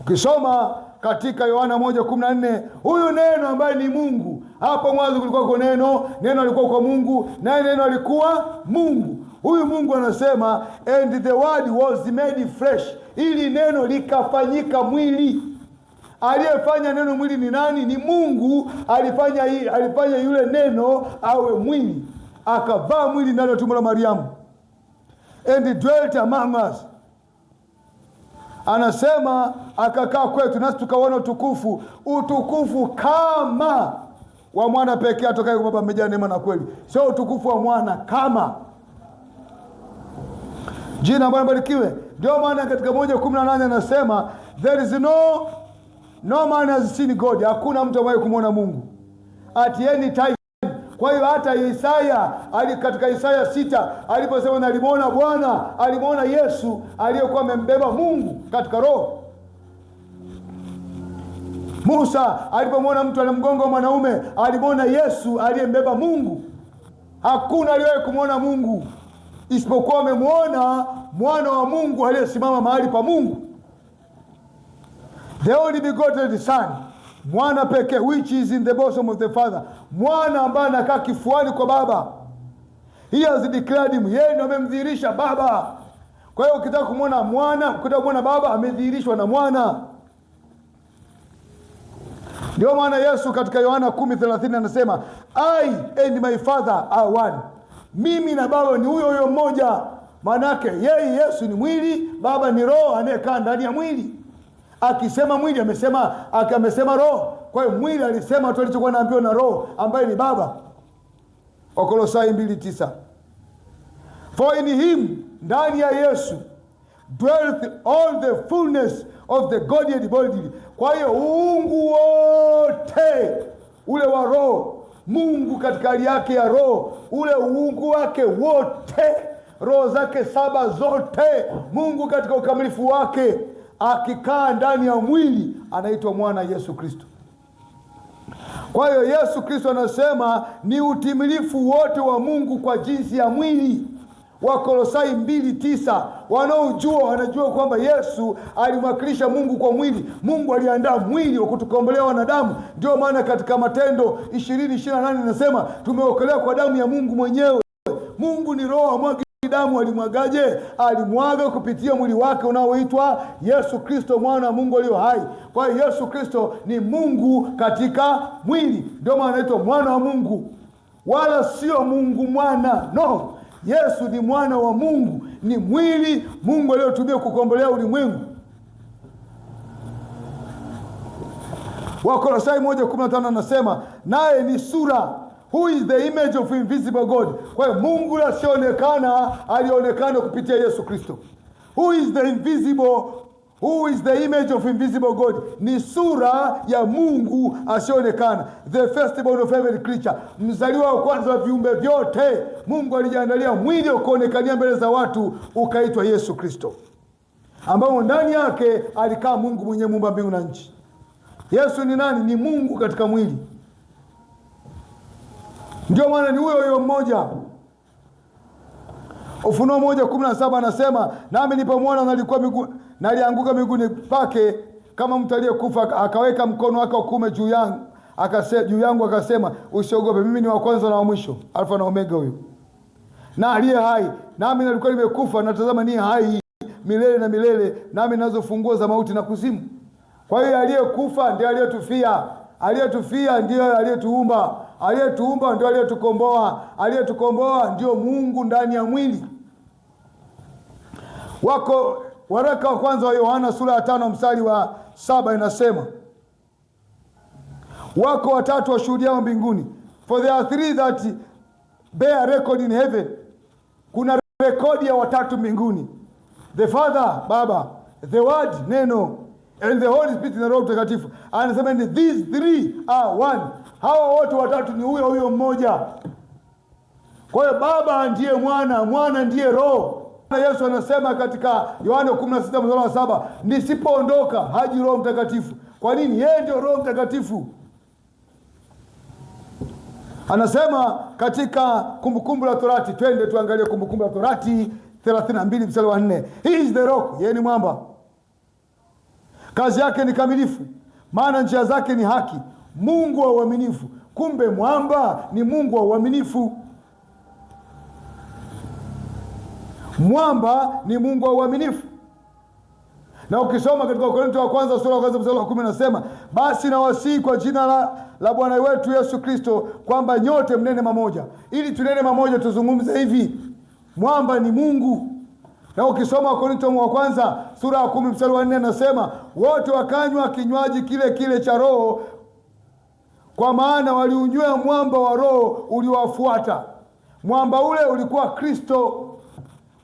Ukisoma katika Yohana 1:14, huyu neno ambaye ni Mungu, hapo mwanzo kulikuwa kwa neno, neno alikuwa kwa Mungu, naye neno alikuwa Mungu. Huyu Mungu anasema and the word was made flesh, ili neno likafanyika mwili. Aliyefanya neno mwili ni nani? Ni Mungu. Alifanya yule neno awe mwili, akavaa mwili ndani ya tumbo la Mariamu, and dwelt among us. Anasema akakaa kwetu, nasi tukaona utukufu kama wa mwana pekee atokaye kwa Baba, amejaa neema na kweli. Sio utukufu wa mwana, kama. Jina Bwana barikiwe. Ndio maana katika 1:18 anasema there is no man has seen God, hakuna mtu ambaye kumwona Mungu at any time. Kwa hiyo hata Isaya katika Isaya 6 aliposema nalimwona Bwana, alimwona Yesu aliyekuwa amembeba Mungu katika roho. Musa alipomwona mtu anamgonga mwanaume, alimwona Yesu aliyembeba Mungu. Hakuna aliyewahi kumwona Mungu isipokuwa amemwona mwana wa Mungu aliyesimama mahali pa Mungu. The only begotten Son, mwana pekee, which is in the bosom of the Father, mwana ambaye anakaa kifuani kwa Baba. He has declared him, yeye ndiye amemdhihirisha Baba. Kwa hiyo ukitaka kumwona mwana, ukitaka kumwona Baba, amedhihirishwa na mwana. Ndio maana Yesu katika Yohana 10:30 anasema I and my Father are one, mimi na Baba ni huyo mmoja. Maana yake yeye Yesu ni mwili, Baba ni roho anayekaa ndani ya mwili. Akisema mwili amesema roho. Kwa hiyo mwili alisema tu alichokuwa anaambiwa na roho ambaye ni Baba. Wakolosai 2:9, for in him, ndani ya Yesu, dwelt all the fullness of the Godhead bodily. Kwa hiyo uungu wote ule wa roho, Mungu katika hali yake ya roho, ule uungu wake wote, roho zake 7 zote, Mungu katika ukamilifu wake akikaa ndani ya mwili, anaitwa mwana Yesu Kristo. Kwa hiyo Yesu Kristo anasema ni utimilifu wote wa Mungu kwa jinsi ya mwili. Wakolosai 2:9, wanaojua wanajua kwamba Yesu alimwakilisha Mungu kwa mwili. Mungu aliandaa mwili wa kutukombolea wanadamu. Ndio maana katika Matendo 20:28 inasema tumeokolewa kwa damu ya Mungu mwenyewe. Mungu ni roho, amwagi damu. Alimwagaje? Alimwaga kupitia mwili wake unaoitwa Yesu Kristo, mwana wa Mungu aliye hai. Kwa hiyo Yesu Kristo ni Mungu katika mwili, ndio maana anaitwa mwana wa Mungu, wala sio Mungu mwana. No, Yesu ni mwana wa Mungu, ni mwili Mungu aliyotumia kukombolea ulimwengu. Wakolosai 1:15 anasema naye ni sura, who is the image of invisible God. Kwa hiyo Mungu asionekana alionekana kupitia Yesu Kristo. Who is the image of invisible God? Ni sura ya Mungu asionekana, the firstborn of every creature, mzaliwa wa kwanza wa viumbe vyote. Mungu alijiandalia mwili ukaonekania mbele za watu, ukaitwa Yesu Kristo, ambao ndani yake alikaa Mungu mwenye muumba mbingu na nchi. Yesu ni nani? Ni Mungu katika mwili. Ndio maana ni huyo mmoja. Ufunuo 1:17 anasema nami nilipomwona nalianguka miguuni pake kama mtu aliyekufa, akaweka mkono wake wa kuume juu yangu akasema usiogope, mimi ni wa kwanza na wa mwisho, Alfa na Omega, huyo na aliye hai. Nami nilikuwa nimekufa, natazama ni hai milele na milele, nami nazo funguo za mauti na kuzimu. Kwa hiyo aliyekufa ndiye aliyetufia, aliyetufia ndiye aliyetuumba, aliyetuumba ndio aliyetukomboa, aliyetukomboa ndio Mungu ndani ya mwili. Waraka wa kwanza wa Yohana sura ya 5 mstari wa 7 inasema wako watatu washuhudiao mbinguni, for there are 3 that bear record in heaven. Kuna rekodi ya watatu mbinguni, the Father, Baba, the Word, neno, and the Holy Spirit, na Roho Mtakatifu. Anasema these 3 are one. Hawa wote watatu ni huyo mmoja. Kwa hiyo Baba ndiye Mwana, Mwana ndiye Roho. Yesu anasema katika Yohana 16:7, nisipoondoka haji Roho Mtakatifu. Kwa nini? Yeye ndio Roho Mtakatifu. Anasema katika Kumbukumbu la Torati, twende tuangalie Kumbukumbu la Torati 32 mstari wa 4. He is the rock, yeye ni mwamba, kazi yake ni kamilifu, maana njia zake ni haki, Mungu wa uaminifu. Kumbe mwamba ni Mungu wa uaminifu. Mwamba ni Mungu wa uaminifu. Na ukisoma katika Wakorintho wa kwanza sura ya kwanza mstari wa 10 nasema, basi nawasihi kwa jina la Bwana wetu Yesu Kristo kwamba nyote mnene mamoja. Ili tunene mamoja, tuzungumze hivi, mwamba ni Mungu. Na ukisoma Wakorintho wa kwanza sura ya 10 mstari wa 4 nasema, wote wakanywa kinywaji kile kile cha roho, kwa maana waliunywea mwamba wa roho uliowafuata. Mwamba ule ulikuwa Kristo.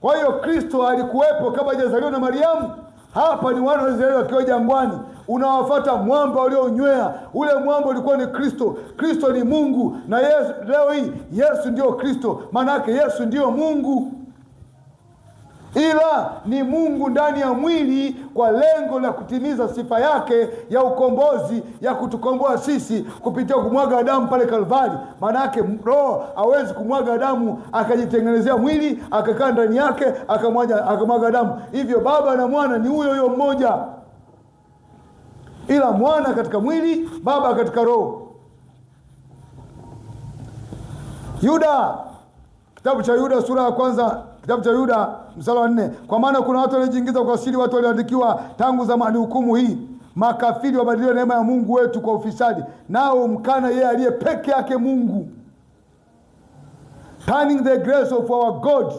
Kwa hiyo Kristo alikuwepo kabla hajazaliwa na Mariamu. Hapa ni wana wa Israeli wakiwa jangwani, unawafuata mwamba ulionywea. Ule mwamba ulikuwa ni Kristo. Kristo ni Mungu, na Yesu, leo hii Yesu ndio Kristo. Maana yake Yesu ndio Mungu, ila ni Mungu ndani ya mwili kwa lengo la kutimiza sifa yake ya ukombozi, ya kutukomboa sisi kupitia kumwaga damu pale Kalvari. Maana yake roho hawezi kumwaga damu akajitengenezea mwili akakaa ndani yake akamwaga damu. Hivyo Baba na Mwana ni huyo mmoja, ila Mwana katika mwili, Baba katika roho. Yuda, kitabu cha Yuda sura ya kwanza, kitabu cha Yuda mstari wa 4, kwa maana kuna watu waliojiingiza kwa siri, watu walioandikiwa tangu zamani hukumu hii, makafiri wabadilio neema ya Mungu wetu kwa ufisadi, nao mkana yeye aliye peke yake Mungu, turning the grace of our God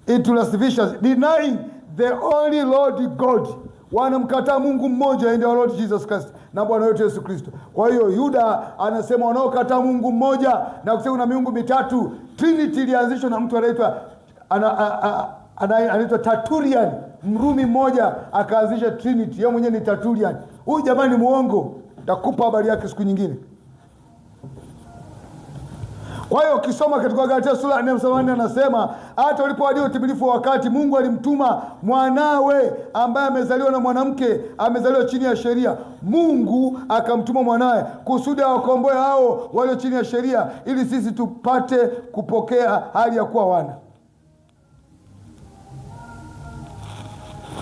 into lasciviousness, denying the only Lord God. Wanamkataa Mungu mmoja, and our Lord Jesus Christ, na Bwana wetu Yesu Kristo. Kwa hiyo Yuda anasema wanaokataa Mungu mmoja na kusema una miungu mitatu. Trinity ilianzishwa na mtu anaitwa Tertullian, Mrumi mmoja akaanzisha Trinity. Yeye mwenyewe ni Tertullian. Huyu jamani muongo, nitakupa habari yake siku nyingine. Kwa hiyo ukisoma katika Galatia sura ya 4 mstari wa 4 anasema, hata ulipowadia utimilifu wa wakati, Mungu alimtuma mwanawe ambaye amezaliwa na mwanamke, amezaliwa chini ya sheria. Mungu akamtuma mwanawe kusudi awakomboe hao walio chini ya sheria, ili sisi tupate kupokea hali ya kuwa wana.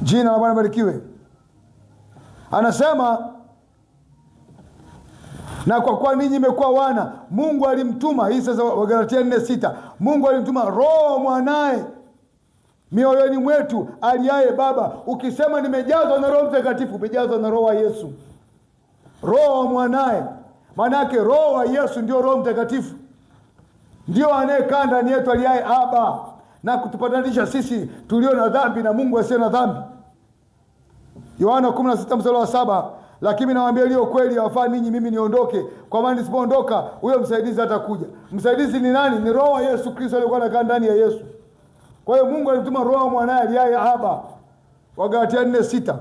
Jina la Bwana barikiwe. Anasema, na kwa kuwa ninyi mmekuwa wana, Mungu alimtuma, hii sasa Wagalatia 4:6, Mungu alimtuma roho mwanae mioyoni mwetu aliaye Baba. Ukisema nimejazwa na Roho Mtakatifu, umejazwa na roho wa Yesu, roho mwanae. Maana yake roho wa Yesu ndio Roho Mtakatifu, ndio anayekaa ndani yetu aliaye Aba, na kutupatanisha sisi tulio na dhambi na Mungu asiye na dhambi. Yohana 16 mstari wa 7, lakini nawaambia leo kweli, yafaa ninyi mimi niondoke, kwa maana nisipoondoka huyo msaidizi hatakuja. Msaidizi ni nani? Ni roho wa Yesu Kristo aliyekuwa anakaa ndani ya Yesu. Kwa hiyo Mungu alituma roho mwanae aliaye Aba. Wagalatia 4:6.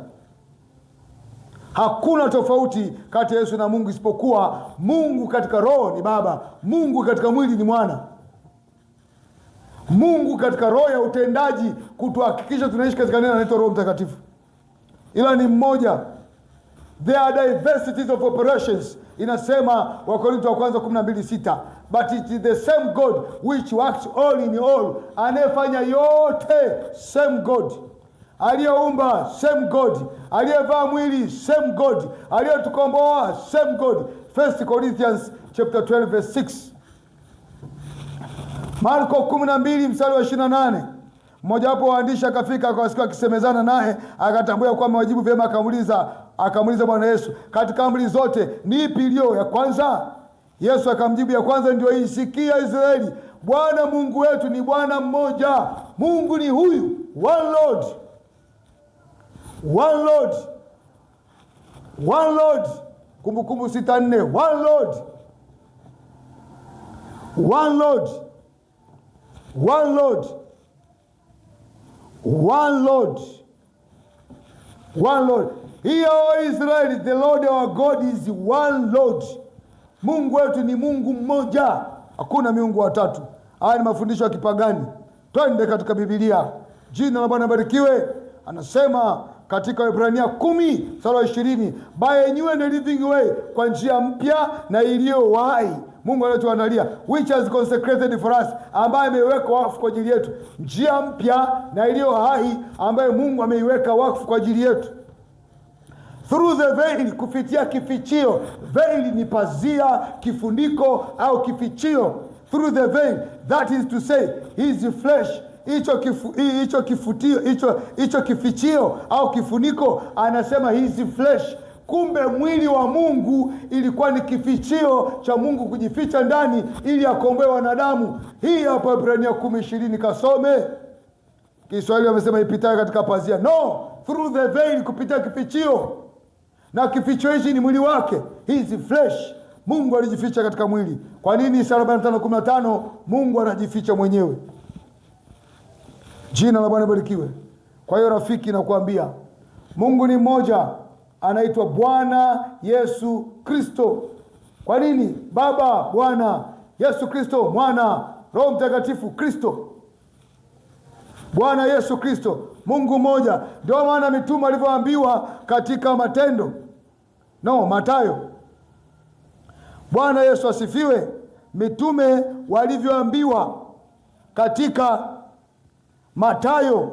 Hakuna tofauti kati ya Yesu na Mungu isipokuwa Mungu katika roho ni Baba, Mungu katika mwili ni Mwana. Mungu katika roho ya utendaji kutuhakikisha tunaishi katika neno anaitwa Roho Mtakatifu, ila ni mmoja. There are diversities of operations. Inasema Wakorintho wa kwanza 12:6, but it is the same God which works all in all. Anayefanya yote, same God. Aliyeumba, same God. Aliyevaa mwili, same God. Aliyetukomboa, same God. 1 Corinthians chapter 12 verse 6. Marko 12 mstari wa 28, mmoja wapo waandishi akafika akawasikia akisemezana naye, akatambua kwa majibu vyema, akamuuliza Bwana Yesu, katika amri zote ni ipi iliyo ya kwanza? Yesu akamjibu, ya kwanza ndio hii, sikia Israeli, Bwana Mungu wetu ni Bwana mmoja. Mungu ni huyu, one Lord, one Lord, one Lord. Kumbukumbu 6:4, one Lord, one Lord, one Lord, one Lord, one Lord. Hear, O Israel, the Lord our God is one Lord. Mungu wetu ni Mungu mmoja, hakuna miungu watatu. Haya ni mafundisho ya kipagani. Twende katika Biblia. Jina la Bwana barikiwe. Anasema katika Waebrania 10:20, by a new and living way, kwa njia mpya na iliyo hai, Mungu anachoandalia, which has consecrated for us, ambaye ameiweka wakfu kwa ajili yetu, njia mpya na iliyo hai ambaye Mungu ameiweka wakfu kwa ajili yetu. Through the veil, kupitia kifichio. Veil ni pazia, kifuniko au kifichio. Through the veil, that is to say his flesh. Hicho kifichio au kifuniko, anasema his flesh. Kumbe mwili wa Mungu ilikuwa ni kifichio cha Mungu kujificha ndani ili akomboe wanadamu. Hii hapa Ibrania 10:20, kasome. Kiswahili wamesema ipitayo katika pazia. No, through the veil, kupitia kifichio. Na kifichio hichi ni mwili wake, his flesh. Mungu alijificha katika mwili. Kwa nini Isaya 45:15 Mungu anajificha mwenyewe? Jina la Bwana barikiwe. Kwa hiyo rafiki, nakuambia Mungu ni mmoja, anaitwa Bwana Yesu Kristo. Kwa nini? Baba Bwana, Yesu Kristo Mwana, Roho Mtakatifu Kristo. Bwana Yesu Kristo, Mungu mmoja. Ndio maana mitume walivyoambiwa katika Mathayo. Bwana Yesu asifiwe. Mitume walivyoambiwa katika Mathayo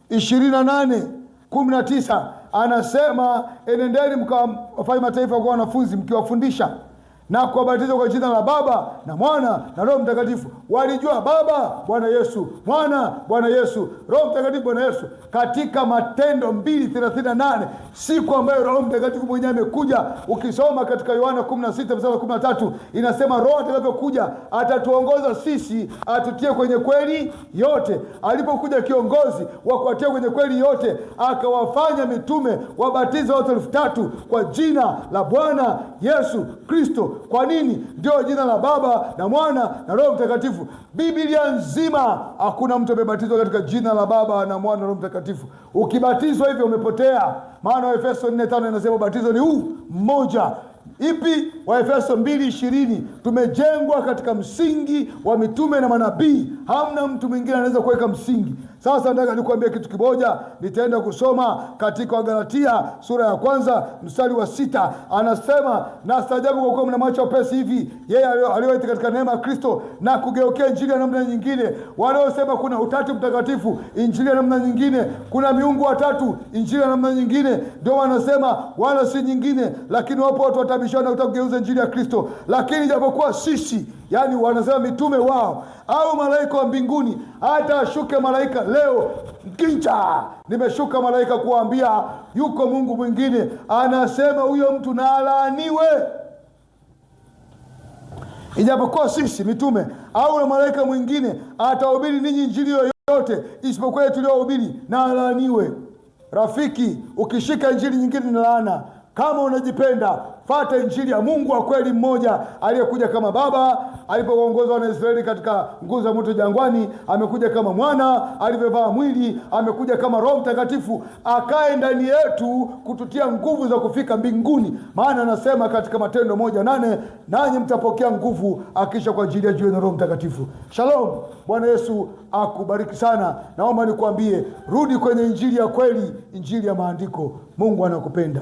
28:19, anasema enendeni mkawafanye mataifa kuwa wanafunzi, mkiwafundisha na kuwabatiza kwa jina la Baba na Mwana na Roho Mtakatifu. Walijua Baba Bwana Yesu, Mwana Bwana Yesu, Roho Mtakatifu Bwana Yesu. Katika Matendo 2:38, siku ambayo Roho Mtakatifu mwenyewe amekuja, ukisoma katika Yohana 16:13, inasema Roho atakapokuja atatuongoza sisi, atutie kwenye kweli yote. Alipokuja kiongozi wa kuwatia kwenye kweli yote, akawafanya mitume wabatiza watu 3,000 kwa jina la Bwana Yesu Kristo. Kwa nini? Ndio jina la Baba na Mwana na Roho Mtakatifu. Biblia nzima hakuna mtu amebatizwa katika jina la Baba na Mwana na Roho Mtakatifu. Ukibatizwa hivyo umepotea. Maana Waefeso 4:5 inasema ubatizo ni huu mmoja. Ipi? Waefeso 2:20. Tumejengwa katika msingi wa mitume na manabii. Hamna mtu mwingine anaweza kuweka msingi. Sasa nataka nikuambie kitu kimoja. Nitaenda kusoma katika Wagalatia sura ya 1 anasema, na staajabu kwa kuwa mnamwacha upesi hivi yeye aliyoita katika neema ya Kristo na kugeukea injili ya namna nyingine. Wanaosema kuna utatu mtakatifu, injili ya namna nyingine. Kuna miungu watatu, injili ya namna nyingine. Ndio wanasema wala si nyingine, lakini wapo watu watabishana kutaka kugeuza injili ya Kristo. Lakini japokuwa sisi, yani wanasema mitume wao au malaika wa mbinguni, hata ashuke malaika leo kincha, nimeshuka malaika kuambia yuko Mungu mwingine, anasema huyo mtu na alaaniwe. Ijapokuwa sisi mitume au malaika mwingine atahubiri ninyi injili yoyote isipokuwa yetu tuliohubiri, na alaaniwe. Rafiki, ukishika injili nyingine ni laana. Kama unajipenda, fuata injili ya Mungu wa kweli mmoja aliyekuja kama Baba alipoongoza Wanaisraeli katika nguzo ya moto jangwani, amekuja kama Mwana alivyovaa mwili, amekuja kama Roho Mtakatifu akae ndani yetu kututia nguvu za kufika mbinguni. Maana anasema katika Matendo 1:8, nanyi mtapokea nguvu akisha kwa ajili ya jiwe na Roho Mtakatifu. Shalom. Bwana Yesu akubariki sana. Naomba nikwambie, rudi kwenye injili ya kweli, injili ya maandiko. Mungu anakupenda.